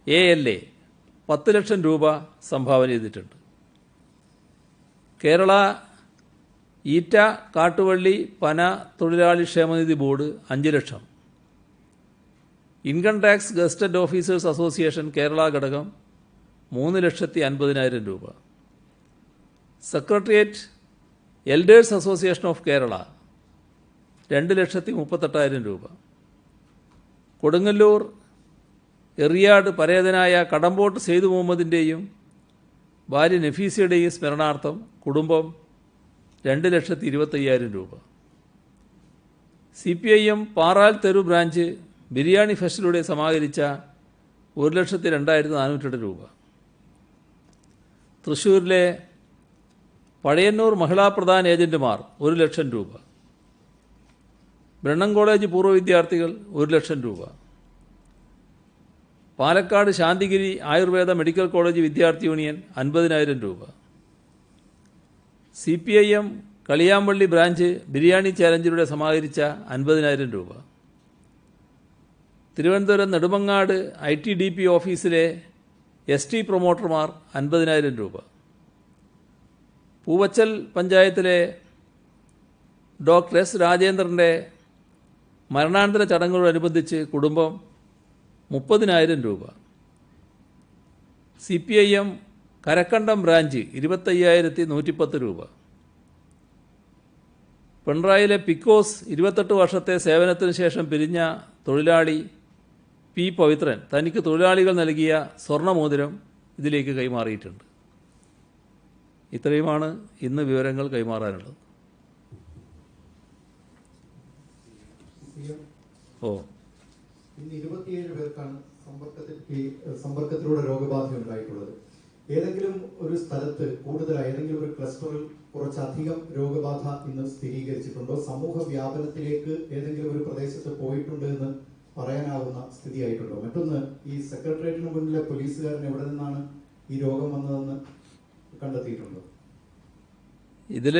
Speaker 1: ALA 10 lakh രൂപ സംഭാവന ചെയ്തിട്ടുണ്ട്. കേരള ഈറ്റ കാട്ടുവള്ളി പന തൊഴിലാളി ക്ഷേമനിധി board 5 lakh, income tax gazetted officers association Kerala ഘടകം 3,50,000 രൂപ, secretariat elders association of Kerala 2,38,000 രൂപ, കൊടുങ്ങല്ലൂർ എറിയാട് പരേതനായ കടമ്പോട്ട് സെയ്ദ് മുഹമ്മദിൻ്റെയും ഭാര്യ നഫീസയുടെയും സ്മരണാർത്ഥം കുടുംബം 2,25,000 രൂപ, CPIM പാറാൽ തെരു ബ്രാഞ്ച് ബിരിയാണി ഫെസ്റ്റിലൂടെ സമാഹരിച്ച 1,02,400 രൂപ, തൃശ്ശൂരിലെ പഴയന്നൂർ മഹിളാ പ്രധാൻ ഏജന്റുമാർ 1 ലക്ഷം രൂപ, ബ്രണ്ണൻ കോളേജ് പൂർവ്വ വിദ്യാർത്ഥികൾ 1 ലക്ഷം രൂപ, പാലക്കാട് ശാന്തിഗിരി ആയുർവേദ മെഡിക്കൽ കോളേജ് വിദ്യാർത്ഥി യൂണിയൻ 50,000 രൂപ, CPIM കളിയാമ്പള്ളി ബ്രാഞ്ച് ബിരിയാണി ചാലഞ്ചിലൂടെ സമാഹരിച്ച 50,000 രൂപ, തിരുവനന്തപുരം നെടുമങ്ങാട് ITDP ഓഫീസിലെ ST പ്രൊമോട്ടർമാർ 50,000 രൂപ, പൂവച്ചൽ പഞ്ചായത്തിലെ ഡോക്ടർ S രാജേന്ദ്രൻ്റെ മരണാനന്തര ചടങ്ങുകളോടനുബന്ധിച്ച് കുടുംബം 30,000 രൂപ, CPIM കരക്കണ്ടം ബ്രാഞ്ച് 25,110 രൂപ, പിണറായിലെ പിക്കോസ് 28 വർഷത്തെ സേവനത്തിന് ശേഷം പിരിഞ്ഞ തൊഴിലാളി P പവിത്രൻ തനിക്ക് തൊഴിലാളികൾ നൽകിയ സ്വർണ്ണമോതിരം ഇതിലേക്ക് കൈമാറിയിട്ടുണ്ട്. ഇത്രയുമാണ് ഇന്ന് വിവരങ്ങൾ കൈമാറാനുള്ളത്.
Speaker 2: ഇന്ന് 27 പേർക്കാണ് സമ്പർക്കത്തിലൂടെ രോഗബാധ ഉണ്ടായിട്ടുള്ളത്. ഏതെങ്കിലും ഒരു സ്ഥലത്ത് കൂടുതലായി ഏതെങ്കിലും ഒരു ക്ലസ്റ്ററിൽ കുറച്ചധികം രോഗബാധ ഇന്ന് സ്ഥിരീകരിച്ചിട്ടുണ്ടോ? സമൂഹ വ്യാപനത്തിലേക്ക് ഏതെങ്കിലും ഒരു പ്രദേശത്ത് പോയിട്ടുണ്ട് എന്ന് പറയാനാവുന്ന സ്ഥിതിയായിട്ടുണ്ടോ? മറ്റൊന്ന്, ഈ സെക്രട്ടേറിയറ്റിന് മുന്നിലെ പോലീസുകാരൻ എവിടെ നിന്നാണ് ഈ രോഗം വന്നതെന്ന് കണ്ടെത്തിയിട്ടുണ്ടോ?
Speaker 1: ഇതിൽ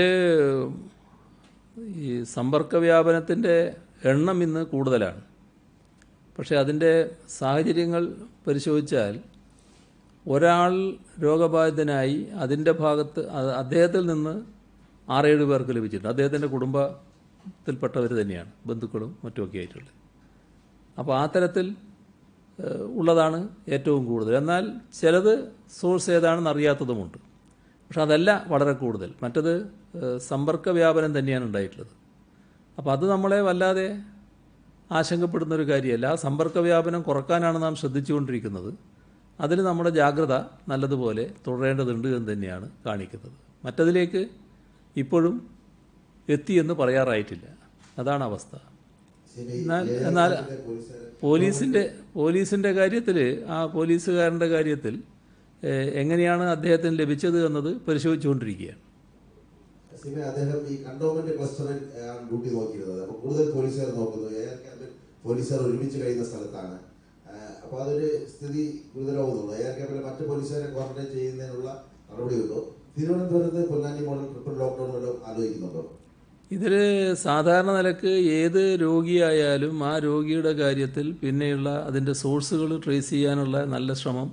Speaker 1: ഈ സമ്പർക്ക വ്യാപനത്തിൻ്റെ എണ്ണം ഇന്ന് കൂടുതലാണ്. പക്ഷേ അതിൻ്റെ സാഹചര്യങ്ങൾ പരിശോധിച്ചാൽ ഒരാൾ രോഗബാധിതനായി അതിൻ്റെ ഭാഗത്ത് അദ്ദേഹത്തിൽ നിന്ന് 6-7 പേർക്ക് ലഭിച്ചിട്ടുണ്ട്. അദ്ദേഹത്തിൻ്റെ കുടുംബത്തിൽപ്പെട്ടവർ തന്നെയാണ്, ബന്ധുക്കളും മറ്റുമൊക്കെ ആയിട്ടുള്ളത്. അപ്പോൾ ആ തരത്തിൽ ഉള്ളതാണ് ഏറ്റവും കൂടുതൽ. എന്നാൽ ചിലത് സോഴ്സ് ഏതാണെന്ന് അറിയാത്തതുമുണ്ട്. പക്ഷെ അതല്ല വളരെ കൂടുതൽ. മറ്റത് സമ്പർക്ക വ്യാപനം തന്നെയാണ് ഉണ്ടായിട്ടുള്ളത്. അപ്പോൾ അത് നമ്മളെ വല്ലാതെ ആശങ്കപ്പെടുന്നൊരു കാര്യമല്ല. ആ സമ്പർക്ക വ്യാപനം കുറക്കാനാണ് നാം ശ്രദ്ധിച്ചുകൊണ്ടിരിക്കുന്നത്. അതിൽ നമ്മുടെ ജാഗ്രത നല്ലതുപോലെ തുടരേണ്ടതുണ്ട് എന്ന് തന്നെയാണ് കാണിക്കുന്നത്. മറ്റതിലേക്ക് ഇപ്പോഴും എത്തിയെന്ന് പറയാറായിട്ടില്ല. അതാണ് അവസ്ഥ. എന്നാൽ പോലീസിൻ്റെ കാര്യത്തിൽ, ആ പോലീസുകാരൻ്റെ കാര്യത്തിൽ എങ്ങനെയാണ് അദ്ദേഹത്തിന് ലഭിച്ചത് എന്നത് പരിശോധിച്ചുകൊണ്ടിരിക്കുകയാണ്.
Speaker 3: അദ്ദേഹം ഈ കണ്ടോൺമെന്റ് ക്ലസ്റ്ററിൽ ഡ്യൂട്ടി നോക്കിയിരുന്നത്. അപ്പോൾ കൂടുതൽ പോലീസുകാർ നോക്കുന്നു. പോലീസുകാർ ഒരുമിച്ച് കഴിയുന്ന സ്ഥലത്താണ്. അപ്പോൾ അതൊരു സ്ഥിതി ഗുരുതരമാവുന്നുള്ളൂ. AR മറ്റ് പോലീസുകാരെ ക്വാറന്റൈൻ ചെയ്യുന്നതിനുള്ള നടപടി ഉണ്ടോ? തിരുവനന്തപുരത്ത് പൊന്നാനി മോഡൽ ട്രിപ്പിൾ ലോക്ക്ഡൌൺ വല്ലതും ആലോചിക്കുന്നുണ്ടോ?
Speaker 1: ഇതിൽ സാധാരണ നിലക്ക് ഏത് രോഗിയായാലും ആ രോഗിയുടെ കാര്യത്തിൽ പിന്നെയുള്ള അതിൻ്റെ സോഴ്സുകൾ ട്രേസ് ചെയ്യാനുള്ള നല്ല ശ്രമം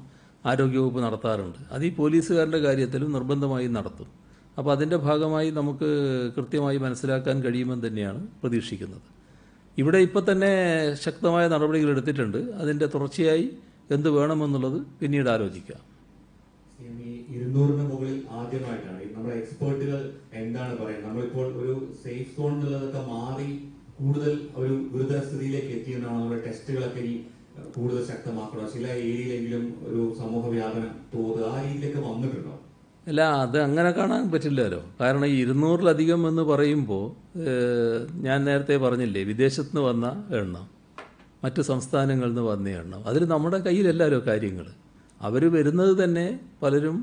Speaker 1: ആരോഗ്യവകുപ്പ് നടത്താറുണ്ട്. അത് ഈ പോലീസുകാരുടെ കാര്യത്തിലും നിർബന്ധമായി നടത്തും. അപ്പോൾ അതിൻ്റെ ഭാഗമായി നമുക്ക് കൃത്യമായി മനസ്സിലാക്കാൻ കഴിയുമെന്ന് തന്നെയാണ് പ്രതീക്ഷിക്കുന്നത്. ഇവിടെ ഇപ്പോൾ തന്നെ ശക്തമായ നടപടികൾ എടുത്തിട്ടുണ്ട്. അതിൻ്റെ തുടർച്ചയായി എന്ത് വേണമെന്നുള്ളത് പിന്നീട് ആലോചിക്കാം.
Speaker 4: ഈ 200-ന് മുകളിൽ ആദ്യമായിട്ടാണ് നമ്മുടെ എക്സ്പേർട്ടുകൾ എന്താണ് പറയുന്നത്? നമ്മളിപ്പോൾ ഒരു സേഫ് സോൺ എന്നുള്ളതൊക്കെ മാറി കൂടുതൽ ഒരു ഗുരുതര സ്ഥിതിയിലേക്ക് എത്തിയെന്നാണ്. നമ്മുടെ ടെസ്റ്റുകളൊക്കെ ഈ കൂടുതൽ ശക്തമാക്കണം, ചില ഏരിയയിലെങ്കിലും ഒരു സമൂഹ വ്യാപനം തോത് ആ രീതിയിലേക്ക് വന്നിട്ടുണ്ടോ?
Speaker 1: അല്ല, അത് അങ്ങനെ കാണാൻ പറ്റില്ലല്ലോ. കാരണം ഈ 200-ലധികം എന്ന് പറയുമ്പോൾ ഞാൻ നേരത്തെ പറഞ്ഞില്ലേ, വിദേശത്ത് നിന്ന് വന്ന എണ്ണം, മറ്റ് സംസ്ഥാനങ്ങളിൽ നിന്ന് വന്ന എണ്ണം, അതിൽ നമ്മുടെ കയ്യിലല്ലല്ലോ കാര്യങ്ങൾ. അവർ വരുന്നത് തന്നെ പലരും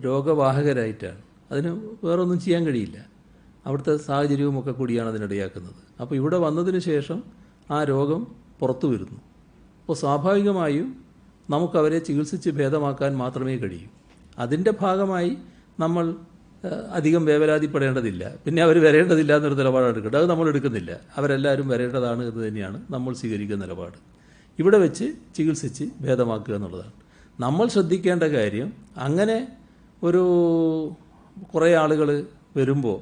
Speaker 1: രോഗവാഹകരായിട്ടാണ്. അതിന് വേറൊന്നും ചെയ്യാൻ കഴിയില്ല. അവിടുത്തെ സാഹചര്യവും ഒക്കെ കൂടിയാണ് അതിനിടയാക്കുന്നത്. അപ്പോൾ ഇവിടെ വന്നതിന് ശേഷം ആ രോഗം പുറത്തു വരുന്നു. അപ്പോൾ സ്വാഭാവികമായും നമുക്കവരെ ചികിത്സിച്ച് ഭേദമാക്കാൻ മാത്രമേ കഴിയൂ. അതിൻ്റെ ഭാഗമായി നമ്മൾ അധികം വേവലാതിപ്പെടേണ്ടതില്ല. പിന്നെ അവർ വരേണ്ടതില്ല എന്നൊരു നിലപാടാണ് എടുക്കേണ്ടത്. അത് നമ്മൾ എടുക്കുന്നില്ല. അവരെല്ലാവരും വരേണ്ടതാണ് എന്ന് തന്നെയാണ് നമ്മൾ സ്വീകരിക്കുന്ന നിലപാട്. ഇവിടെ വെച്ച് ചികിത്സിച്ച് ഭേദമാക്കുക എന്നുള്ളതാണ് നമ്മൾ ശ്രദ്ധിക്കേണ്ട കാര്യം. അങ്ങനെ ഒരു കുറേ ആളുകൾ വരുമ്പോൾ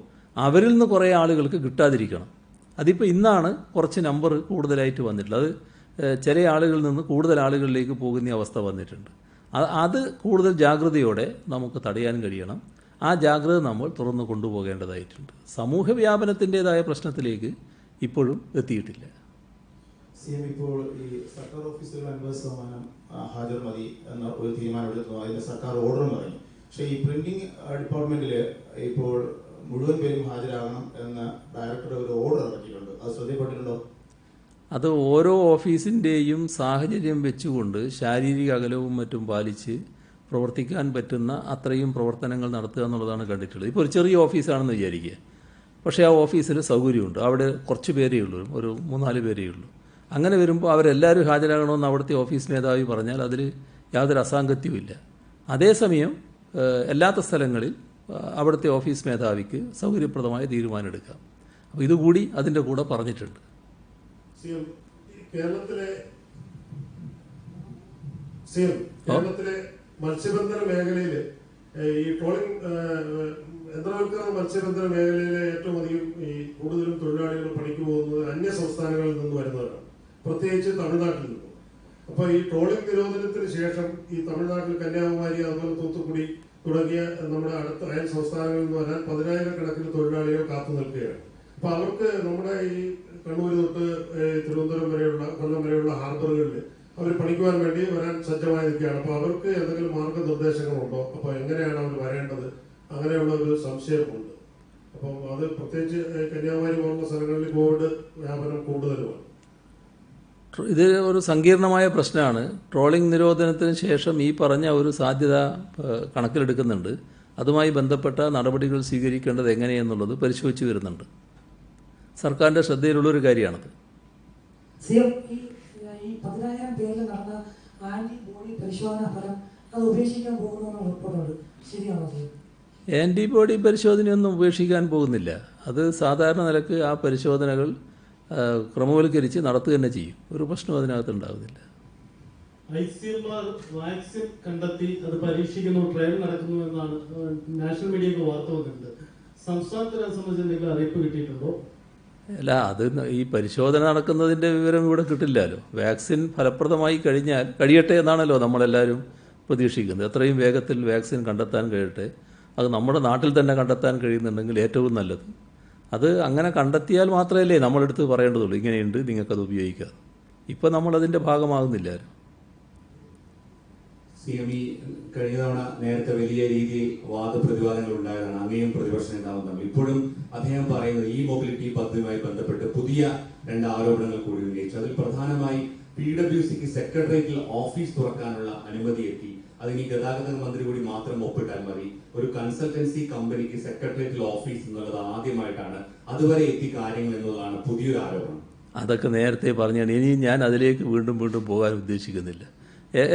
Speaker 1: അവരിൽ നിന്ന് കുറേ ആളുകൾക്ക് കിട്ടാതിരിക്കണം. അതിപ്പോൾ ഇന്നാണ് കുറച്ച് നമ്പർ കൂടുതലായിട്ട് വന്നിട്ടുള്ളത്. അത് ചില ആളുകളിൽ നിന്ന് കൂടുതൽ ആളുകളിലേക്ക് പോകുന്ന അവസ്ഥ വന്നിട്ടുണ്ട്. അത് കൂടുതൽ ജാഗ്രതയോടെ നമുക്ക് തടയാൻ കഴിയണം. ആ ജാഗ്രത നമ്മൾ തുറന്നു കൊണ്ടുപോകേണ്ടതായിട്ടുണ്ട്. സമൂഹ വ്യാപനത്തിൻ്റെതായ പ്രശ്നത്തിലേക്ക് ഇപ്പോഴും എത്തിയിട്ടില്ല.
Speaker 2: ഇപ്പോൾ ഈ സർക്കാർ ഓഫീസുകൾ 50% ഹാജർ മതി എന്ന ഒരു തീരുമാനമെടുത്തു. അതിന് സർക്കാർ ഓർഡറും പറഞ്ഞു. പക്ഷേ ഈ പ്രിന്റിംഗ് ഡിപ്പാർട്ട്മെന്റിൽ ഇപ്പോൾ മുഴുവൻ പേരും ഹാജരാകണം എന്ന ഡയറക്ടർ ഒരു ഓർഡർ ഇറക്കിയിട്ടുണ്ട്. അത് ശ്രദ്ധപ്പെട്ടിട്ടുണ്ടോ?
Speaker 1: അത് ഓരോ ഓഫീസിൻ്റെയും സാഹചര്യം വെച്ചുകൊണ്ട് ശാരീരിക അകലവും മറ്റും പാലിച്ച് പ്രവർത്തിക്കാൻ പറ്റുന്ന അത്രയും പ്രവർത്തനങ്ങൾ നടത്തുക എന്നുള്ളതാണ് കണ്ടിട്ടുള്ളത്. ഇപ്പോൾ ഒരു ചെറിയ ഓഫീസാണെന്ന് വിചാരിക്കുക. പക്ഷേ ആ ഓഫീസിൽ സൗകര്യമുണ്ട്. അവിടെ കുറച്ച് പേരേ ഉള്ളൂ, ഒരു 3-4 പേരേ ഉള്ളൂ. അങ്ങനെ വരുമ്പോൾ അവരെല്ലാവരും ഹാജരാകണമെന്ന് അവിടുത്തെ ഓഫീസ് മേധാവി പറഞ്ഞാൽ അതിൽ യാതൊരു അസാംഗത്യവുമില്ല. അതേസമയം അല്ലാത്ത സ്ഥലങ്ങളിൽ അവിടുത്തെ ഓഫീസ് മേധാവിക്ക് സൗകര്യപ്രദമായ തീരുമാനമെടുക്കാം. അപ്പോൾ ഇതുകൂടി അതിൻ്റെ കൂടെ പറഞ്ഞിട്ടുണ്ട്.
Speaker 5: കേരളത്തിലെ മത്സ്യബന്ധന മേഖലയിൽ ഈ ട്രോളിംഗ് യന്ത്രവൽക്കരണ മത്സ്യബന്ധന മേഖലയിലെ ഏറ്റവും അധികം ഈ കൂടുതലും തൊഴിലാളികൾ പണിക്ക് പോകുന്നത് അന്യ സംസ്ഥാനങ്ങളിൽ നിന്ന് വരുന്നവരാണ്, പ്രത്യേകിച്ച് തമിഴ്നാട്ടിൽ നിന്നും. അപ്പൊ ഈ ട്രോളിംഗ് നിരോധനത്തിന് ശേഷം ഈ തമിഴ്നാട്ടിൽ കന്യാകുമാരി, അതുപോലെ തൂത്തുക്കുടി തുടങ്ങിയ നമ്മുടെ അടുത്ത അയൽ സംസ്ഥാനങ്ങളിൽ നിന്ന് വരാൻ 10,000-കണക്കിന് തൊഴിലാളികൾ കാത്തു നിൽക്കുകയാണ്. അപ്പൊ അവർക്ക് നമ്മുടെ ഈ കണ്ണൂർ തൊട്ട് തിരുവനന്തപുരം വരെയുള്ള, കൊല്ലം വരെയുള്ള ഹാർബറുകളിൽ അവർ പഠിക്കുവാൻ വേണ്ടി വരാൻ സജ്ജമായി നിൽക്കുകയാണ്. അപ്പൊ അവർക്ക് എന്തെങ്കിലും മാർഗനിർദ്ദേശങ്ങളുണ്ടോ? അപ്പൊ എങ്ങനെയാണ് അവർ വരേണ്ടത്? അങ്ങനെയുള്ള ഒരു സംശയമുണ്ട്. അപ്പം അത് പ്രത്യേകിച്ച് കന്യാകുമാരി പോലുള്ള സ്ഥലങ്ങളിൽ കോവിഡ് വ്യാപനം കൂടുതലുമാണ്.
Speaker 1: ഇത് ഒരു സങ്കീർണമായ പ്രശ്നമാണ്. ട്രോളിംഗ് നിരോധനത്തിന് ശേഷം ഈ പറഞ്ഞ ഒരു സാധ്യത കണക്കിലെടുക്കുന്നുണ്ട്. അതുമായി ബന്ധപ്പെട്ട നടപടികൾ സ്വീകരിക്കേണ്ടത് എങ്ങനെയെന്നുള്ളത് പരിശോധിച്ച് വരുന്നുണ്ട്. സർക്കാരിൻ്റെ ശ്രദ്ധയിലുള്ളൊരു കാര്യമാണത്.
Speaker 6: ഈ 10,000 പേരിൽ നടന്ന ആന്റിബോഡി പരിശോധനാ ഫലം അത് ഉപേക്ഷിക്കാൻ പോകുന്ന റിപ്പോർട്ടുണ്ട്, ശരിയാണോ?
Speaker 1: ആന്റിബോഡി പരിശോധനയൊന്നും ഉപേക്ഷിക്കാൻ പോകുന്നില്ല. അത് സാധാരണ നിലക്ക് ആ പരിശോധനകൾ ക്രമവൽക്കരിച്ച് നടത്തുക തന്നെ ചെയ്യും. ഒരു പ്രശ്നവും അതിനകത്ത് ഉണ്ടാകുന്നില്ല.
Speaker 7: ICMR വാക്സിൻ കണ്ടെത്തി അത് പരീക്ഷിക്കുന്നു, ട്രയൽ നടക്കുന്നു എന്നാണ് നാഷണൽ മീഡിയക്ക് വാർത്ത വന്നിട്ടുണ്ട്. സംസ്ഥാനത്തിനെ സംബന്ധിച്ച് എന്തെങ്കിലും അറിയിപ്പ് കിട്ടിയിട്ടുണ്ടോ?
Speaker 1: അല്ല, അത് ഈ പരിശോധന നടക്കുന്നതിൻ്റെ വിവരം ഇവിടെ കിട്ടില്ലല്ലോ. വാക്സിൻ ഫലപ്രദമായി കഴിയട്ടെ എന്നാണല്ലോ നമ്മളെല്ലാവരും പ്രതീക്ഷിക്കുന്നത്. എത്രയും വേഗത്തിൽ വാക്സിൻ കണ്ടെത്താൻ കഴിയട്ടെ. അത് നമ്മുടെ നാട്ടിൽ തന്നെ കണ്ടെത്താൻ കഴിയുന്നുണ്ടെങ്കിൽ ഏറ്റവും നല്ലത്. അത് അങ്ങനെ കണ്ടെത്തിയാൽ മാത്രമല്ലേ നമ്മളെടുത്ത് പറയേണ്ടതുള്ളൂ, ഇങ്ങനെയുണ്ട്, നിങ്ങൾക്കത് ഉപയോഗിക്കാം. ഇപ്പം നമ്മളതിൻ്റെ ഭാഗമാകുന്നില്ല.
Speaker 4: CME കഴിഞ്ഞ തവണ നേരത്തെ വലിയ രീതിയിൽ വാദപ്രതിവാദങ്ങൾ ഉണ്ടായതാണ് അങ്ങനെയും പ്രതിപക്ഷ നേതാവും തമ്മിൽ. ഇപ്പോഴും അദ്ദേഹം പറയുന്നത് ഈ മൊബിലിറ്റി പദ്ധതിയുമായി ബന്ധപ്പെട്ട് പുതിയ 2 ആരോപണങ്ങൾ കൂടി ഉന്നയിച്ചു. അതിൽ പ്രധാനമായി PWCക്ക് സെക്രട്ടേറിയറ്റിൽ ഓഫീസ് തുറക്കാനുള്ള അനുമതി എത്തി. അതിന് ഗതാഗത മന്ത്രി കൂടി മാത്രം ഒപ്പിട്ടാൽ മതി. ഒരു കൺസൾട്ടൻസി കമ്പനിക്ക് സെക്രട്ടേറിയറ്റിൽ ഓഫീസ് എന്നുള്ളത് ആദ്യമായിട്ടാണ്. അതുവരെ എത്തി കാര്യങ്ങൾ എന്നുള്ളതാണ് പുതിയൊരു ആരോപണം.
Speaker 1: അതൊക്കെ നേരത്തെ പറഞ്ഞാണ്. ഇനി ഞാൻ അതിലേക്ക് വീണ്ടും പോകാൻ ഉദ്ദേശിക്കുന്നില്ല.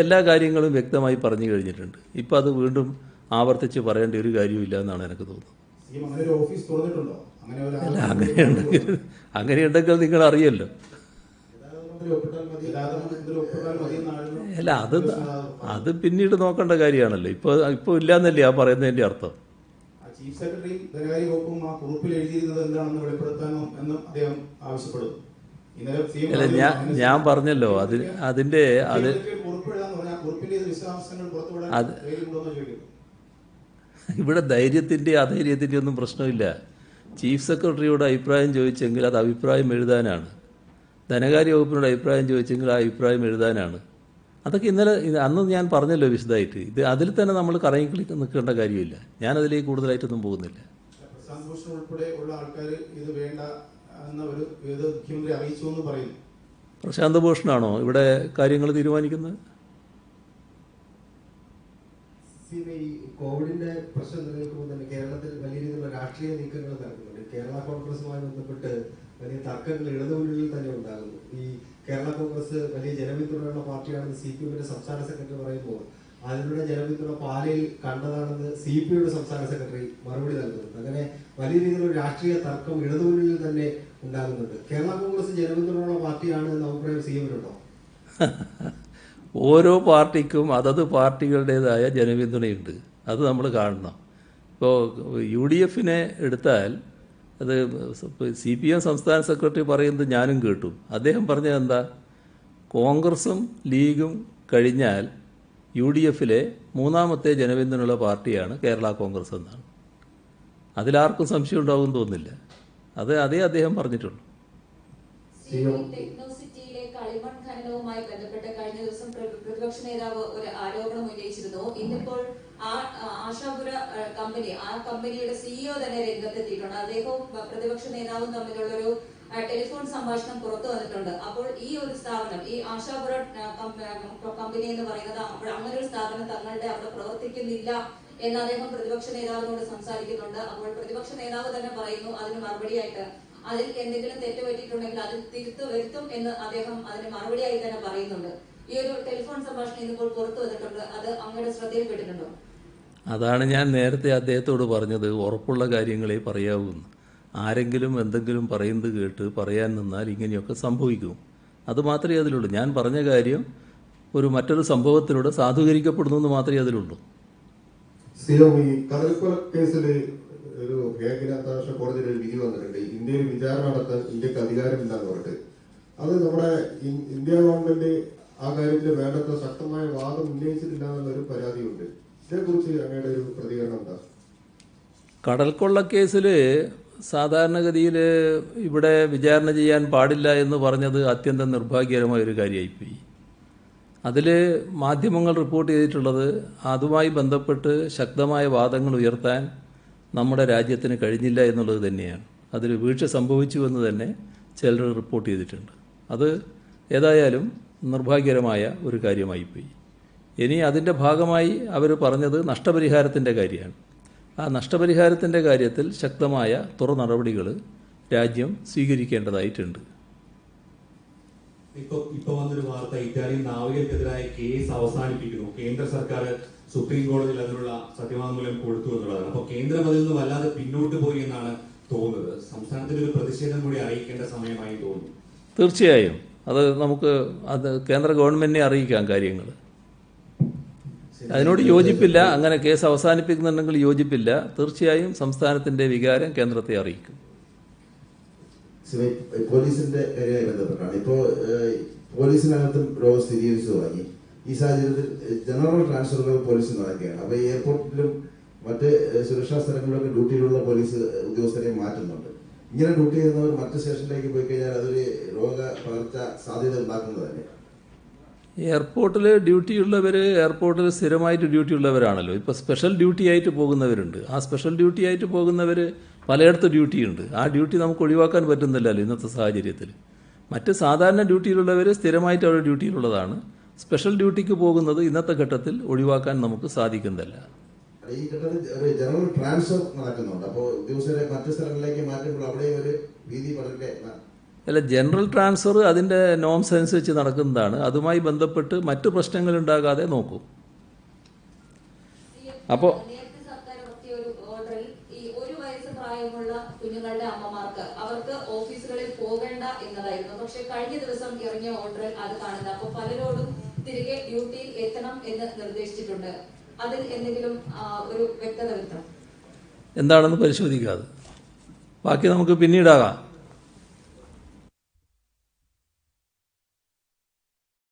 Speaker 1: എല്ലാ കാര്യങ്ങളും വ്യക്തമായി പറഞ്ഞു കഴിഞ്ഞിട്ടുണ്ട്. ഇപ്പം അത് വീണ്ടും ആവർത്തിച്ച് പറയേണ്ട ഒരു കാര്യമില്ല എന്നാണ് എനിക്ക് തോന്നുന്നത്. അങ്ങനെയുണ്ടെങ്കിൽ നിങ്ങൾ അറിയല്ലോ. അല്ല, അത് പിന്നീട് നോക്കേണ്ട കാര്യമാണല്ലോ. ഇപ്പോൾ ഇല്ലാന്നല്ലേ ആ പറയുന്നതിൻ്റെ അർത്ഥം.
Speaker 2: ചീഫ് സെക്രട്ടറിയും ധനകാര്യ വകുപ്പും ആ കുറിപ്പിൽ എഴുതിയിരുന്നത് എന്താണെന്ന് വെളിപ്പെടുത്താനോ എന്നും അദ്ദേഹം ആവശ്യപ്പെടുന്നു.
Speaker 1: അല്ല, ഞാൻ പറഞ്ഞല്ലോ അതിന്റെ ഇവിടെ ധൈര്യത്തിന്റെ അധൈര്യത്തിന്റെ ഒന്നും പ്രശ്നമില്ല. ചീഫ് സെക്രട്ടറിയോട് അഭിപ്രായം ചോദിച്ചെങ്കിൽ അത് അഭിപ്രായം എഴുതാനാണ്. ധനകാര്യ വകുപ്പിനോട് അഭിപ്രായം ചോദിച്ചെങ്കിൽ ആ അഭിപ്രായം എഴുതാനാണ്. അതൊക്കെ അന്ന് ഞാൻ പറഞ്ഞല്ലോ വിശദമായിട്ട്. അതിൽ തന്നെ നമ്മൾ കറങ്ങി നിൽക്കേണ്ട കാര്യമില്ല. ഞാനതിലേക്ക് കൂടുതലായിട്ടൊന്നും പോകുന്നില്ല.
Speaker 2: പ്രശാന്ത് ഭൂഷൺ ഉൾപ്പെടെ ഉള്ള ആൾക്കാർ ഇത് വേണ്ട എന്ന ഒരു മുഖ്യമന്ത്രി അറിയിച്ചു എന്ന് പറയുന്നു.
Speaker 1: പ്രശാന്ത് ഭൂഷണാണോ ഇവിടെ കാര്യങ്ങൾ തീരുമാനിക്കുന്നത്?
Speaker 8: ഈ കോവിഡിന്റെ പ്രശ്നം നിലനിൽക്കുമ്പോൾ തന്നെ കേരളത്തിൽ വലിയ രീതിയിലുള്ള രാഷ്ട്രീയ നീക്കങ്ങൾ നടക്കുന്നുണ്ട്. കേരള കോൺഗ്രസുമായി ബന്ധപ്പെട്ട് വലിയ തർക്കങ്ങൾ ഇടതുമുന്നണിയിൽ തന്നെ ഉണ്ടാകുന്നു. ഈ കേരള കോൺഗ്രസ് വലിയ ജനപിന്തുണയുള്ള പാർട്ടിയാണെന്ന് CPMന്റെ സംസ്ഥാന സെക്രട്ടറി പറയുമ്പോൾ അതിലൂടെ ജനപിന്തുണ പാലയിൽ കണ്ടതാണെന്ന് CPIയുടെ സംസ്ഥാന സെക്രട്ടറി മറുപടി നൽകുന്നുണ്ട്. അങ്ങനെ വലിയ രീതിയിലുള്ള രാഷ്ട്രീയ തർക്കം ഇടതുമുന്നണിയിൽ തന്നെ ഉണ്ടാകുന്നുണ്ട്. കേരള കോൺഗ്രസ് ജനപിന്തുണയുള്ള പാർട്ടിയാണ് എന്ന അഭിപ്രായം CPMനുണ്ടോ?
Speaker 1: ഓരോ പാർട്ടിക്കും അതത് പാർട്ടികളുടേതായ ജനപിന്തുണയുണ്ട്. അത് നമ്മൾ കാണണം. ഇപ്പോൾ UDFനെ എടുത്താൽ അത് CPM സംസ്ഥാന സെക്രട്ടറി പറയുന്നത് ഞാനും കേട്ടു. അദ്ദേഹം പറഞ്ഞത് എന്താ? കോൺഗ്രസും ലീഗും കഴിഞ്ഞാൽ UDFലെ മൂന്നാമത്തെ ജനപിന്തുണയുള്ള പാർട്ടിയാണ് കേരള കോൺഗ്രസ് എന്നാണ്. അതിലാർക്കും സംശയം ഉണ്ടാകുമെന്ന് തോന്നുന്നില്ല. അതേ അദ്ദേഹം പറഞ്ഞിട്ടുള്ളൂ.
Speaker 9: ടെക്നോസിറ്റിയിലെ കളിമൺ ഖനനവുമായി ബന്ധപ്പെട്ട് കഴിഞ്ഞ ദിവസം പ്രതിപക്ഷ നേതാവ് ഒരു ആരോപണം ഉന്നയിച്ചിരുന്നു. ഇന്നിപ്പോൾ ആശാപുര കമ്പനിയുടെ CEO തന്നെ രംഗത്തെത്തിയിട്ടുണ്ട്. അദ്ദേഹവും പ്രതിപക്ഷ നേതാവും തമ്മിലുള്ളൊരു ടെലിഫോൺ സംഭാഷണം പുറത്തു വന്നിട്ടുണ്ട്. അപ്പോൾ ഈ ഒരു സ്ഥാപനം, ഈ ആശാപുര കമ്പനി എന്ന് പറയുന്നത് അങ്ങനെ ഒരു സ്ഥാപനം തങ്ങളുടെ അവിടെ പ്രവർത്തിക്കുന്നില്ല എന്ന് അദ്ദേഹം പ്രതിപക്ഷ നേതാവിനോട് സംസാരിക്കുന്നുണ്ട്. അപ്പോൾ പ്രതിപക്ഷ നേതാവ് തന്നെ പറയുന്നു അതിന് മറുപടിയായിട്ട് അതിൽ എന്തെങ്കിലും തെറ്റ് പറ്റിയിട്ടുണ്ടെങ്കിൽ അതിൽ തിരുത്തു വരുത്തും എന്ന് അദ്ദേഹം അതിന് മറുപടിയായി തന്നെ പറയുന്നുണ്ട്. ഈ ഒരു ടെലിഫോൺ സംഭാഷണം ഇന്നിപ്പോൾ പുറത്തു വന്നിട്ടുണ്ട്. അത് അങ്ങയുടെ ശ്രദ്ധയിൽപ്പെട്ടിട്ടുണ്ടോ?
Speaker 1: അതാണ് ഞാൻ നേരത്തെ അദ്ദേഹത്തോട് പറഞ്ഞത്, ഉറപ്പുള്ള കാര്യങ്ങളെ പറയാവൂന്ന്. ആരെങ്കിലും എന്തെങ്കിലും പറയുന്നത് കേട്ട് പറയാൻ നിന്നാൽ ഇങ്ങനെയൊക്കെ സംഭവിക്കും. അതുമാത്രമേ അതിലുള്ളൂ. ഞാൻ പറഞ്ഞ കാര്യം മറ്റൊരു സംഭവത്തിലൂടെ സാധൂകരിക്കപ്പെടുന്നു എന്ന് മാത്രമേ അതിലുള്ളൂ.
Speaker 5: ഈ കടൽക്കൊല കേസിൽ ഒരു ഹേഗ് അന്താരാഷ്ട്ര കോടതിയിൽ ഒരു വിധി വന്നിട്ടുണ്ട്. ഇന്ത്യയിൽ വിചാരണ നടത്താൻ ഇന്ത്യക്ക് അധികാരമില്ലെന്ന് പറഞ്ഞിട്ട്. അത് നമ്മുടെ ഇന്ത്യ ഗവൺമെന്റ് ആ കാര്യത്തിൽ വേണ്ടത്ര ശക്തമായ വാദം ഉന്നയിച്ചിട്ടില്ല എന്നൊരു പരാതിയുണ്ട്. ഇതേക്കുറിച്ച് അങ്ങയുടെ ഒരു പ്രതികരണം എന്താ?
Speaker 1: കടൽക്കൊള്ള കേസിൽ സാധാരണഗതിയിൽ ഇവിടെ വിചാരണ ചെയ്യാൻ പാടില്ല എന്ന് പറഞ്ഞത് അത്യന്തം നിർഭാഗ്യകരമായ ഒരു കാര്യമായിപ്പോയി. അതിൽ മാധ്യമങ്ങൾ റിപ്പോർട്ട് ചെയ്തിട്ടുള്ളത് അതുമായി ബന്ധപ്പെട്ട് ശക്തമായ വാദങ്ങൾ ഉയർത്താൻ നമ്മുടെ രാജ്യത്തിന് കഴിഞ്ഞില്ല എന്നുള്ളത് തന്നെയാണ്. അതിൽ വീഴ്ച സംഭവിച്ചു എന്ന് തന്നെ ചിലർ റിപ്പോർട്ട് ചെയ്തിട്ടുണ്ട്. അത് ഏതായാലും നിർഭാഗ്യകരമായ ഒരു കാര്യമായിപ്പോയി. ഇനി അതിൻ്റെ ഭാഗമായി അവർ പറഞ്ഞത് നഷ്ടപരിഹാരത്തിൻ്റെ കാര്യമാണ്. ആ നഷ്ടപരിഹാരത്തിൻ്റെ കാര്യത്തിൽ ശക്തമായ തുറ നടപടികൾ രാജ്യം സ്വീകരിക്കേണ്ടതായിട്ടുണ്ട്.
Speaker 4: ഇപ്പൊ വന്നൊരു വാർത്ത, ഇറ്റാലിയൻ നാവികർക്കെതിരായ കേസ് അവസാനിപ്പിക്കുന്നു. കേന്ദ്ര സർക്കാർ സുപ്രീം കോടതിയിൽ അതിനുള്ള സത്യവാങ്മൂലം കൊടുത്തു എന്നുള്ളതാണ്. അപ്പൊ കേന്ദ്രം അതിൽ നിന്ന് വല്ലാതെ പിന്നോട്ട് പോയി എന്നാണ് തോന്നുന്നത്. സംസ്ഥാനത്തിൽ ഒരു പ്രതിഷേധം കൂടി അറിയിക്കേണ്ട സമയമായി തോന്നുന്നു.
Speaker 1: തീർച്ചയായും നമുക്ക് കേന്ദ്ര ഗവൺമെന്റിനെ അറിയിക്കാം കാര്യങ്ങൾ. അതിനോട് യോജിപ്പില്ല, അങ്ങനെ കേസ് അവസാനിപ്പിക്കുന്നുണ്ടെങ്കിൽ യോജിപ്പില്ല. തീർച്ചയായും സംസ്ഥാനത്തിന്റെ വികാരം കേന്ദ്രത്തെ അറിയിക്കും.
Speaker 3: പോലീസിന്റെ കാര്യമായി ബന്ധപ്പെട്ടാണ് ഇപ്പോൾ പോലീസിനകത്തും രോഗം സ്ഥിരീകരിച്ചു തുടങ്ങി. ഈ സാഹചര്യത്തിൽ ജനറൽ ട്രാൻസ്ഫറുകൾ പോലീസ് നടക്കുകയാണ്. അപ്പോൾ ഈ എയർപോർട്ടിലും മറ്റ് സുരക്ഷാ സ്ഥലങ്ങളിലൊക്കെ ഡ്യൂട്ടിയിലുള്ള പോലീസ് ഉദ്യോഗസ്ഥരെ മാറ്റുന്നുണ്ട്. ഇങ്ങനെ ഡ്യൂട്ടി ചെയ്യുന്നവർ മറ്റ് സ്റ്റേഷനിലേക്ക് പോയി കഴിഞ്ഞാൽ അതൊരു രോഗ പകർച്ച സാധ്യത ഉണ്ടാക്കുന്നത് തന്നെ.
Speaker 1: എയർപോർട്ടിൽ ഡ്യൂട്ടിയുള്ളവർ എയർപോർട്ടിൽ സ്ഥിരമായിട്ട് ഡ്യൂട്ടിയുള്ളവരാണല്ലോ. ഇപ്പോൾ സ്പെഷ്യൽ ഡ്യൂട്ടി ആയിട്ട് പോകുന്നവരുണ്ട്. ആ സ്പെഷ്യൽ ഡ്യൂട്ടി ആയിട്ട് പോകുന്നവർ പലയിടത്ത് ഡ്യൂട്ടിയുണ്ട്. ആ ഡ്യൂട്ടി നമുക്ക് ഒഴിവാക്കാൻ പറ്റുന്നില്ലല്ലോ ഇന്നത്തെ സാഹചര്യത്തിൽ. മറ്റ് സാധാരണ ഡ്യൂട്ടിയിലുള്ളവർ സ്ഥിരമായിട്ട് അവരുടെ ഡ്യൂട്ടിയിലുള്ളതാണ്. സ്പെഷ്യൽ ഡ്യൂട്ടിക്ക് പോകുന്നത് ഇന്നത്തെ ഘട്ടത്തിൽ ഒഴിവാക്കാൻ നമുക്ക് സാധിക്കുന്നില്ല.
Speaker 3: ഈ ഘട്ടത്തിൽ ഒരു ജനറൽ ട്രാൻസ്ഫർ നടക്കുന്നുണ്ട്. അപ്പോൾ ഉദ്യോഗസ്ഥരെ മറ്റു സ്ഥലങ്ങളിലേക്ക് മാറ്റുമ്പോൾ അവിടെ ഒരു ഭീതി പടരട്ടെ.
Speaker 1: അല്ല, ജനറൽ ട്രാൻസ്ഫർ അതിൻ്റെ നോംസ് അനുസരിച്ച് നടക്കുന്നതാണ്. അതുമായി ബന്ധപ്പെട്ട് മറ്റ് പ്രശ്നങ്ങൾ ഉണ്ടാകാതെ നോക്കും. അപ്പോൾ
Speaker 9: പ്രായമുള്ള കുഞ്ഞുങ്ങളുടെ അമ്മമാർക്ക് അവർക്ക് ഓഫീസുകളിൽ പോകേണ്ട എന്നതായിരുന്നു. പക്ഷെ കഴിഞ്ഞ ദിവസം ഇറങ്ങിയ ഓർഡറിൽ അത് കാണുന്നത്. അപ്പോൾ പലരോടും തിരികെ ഡ്യൂട്ടിയിൽ എത്തണം എന്ന് നിർദ്ദേശിച്ചിട്ടുണ്ട്. അതിൽ എന്തെങ്കിലും ഒരു വ്യക്തത വരുത്തണം.
Speaker 1: എന്താണെന്ന് പരിശോധിക്കാതെ. ബാക്കി നമുക്ക് പിന്നീടാകാം.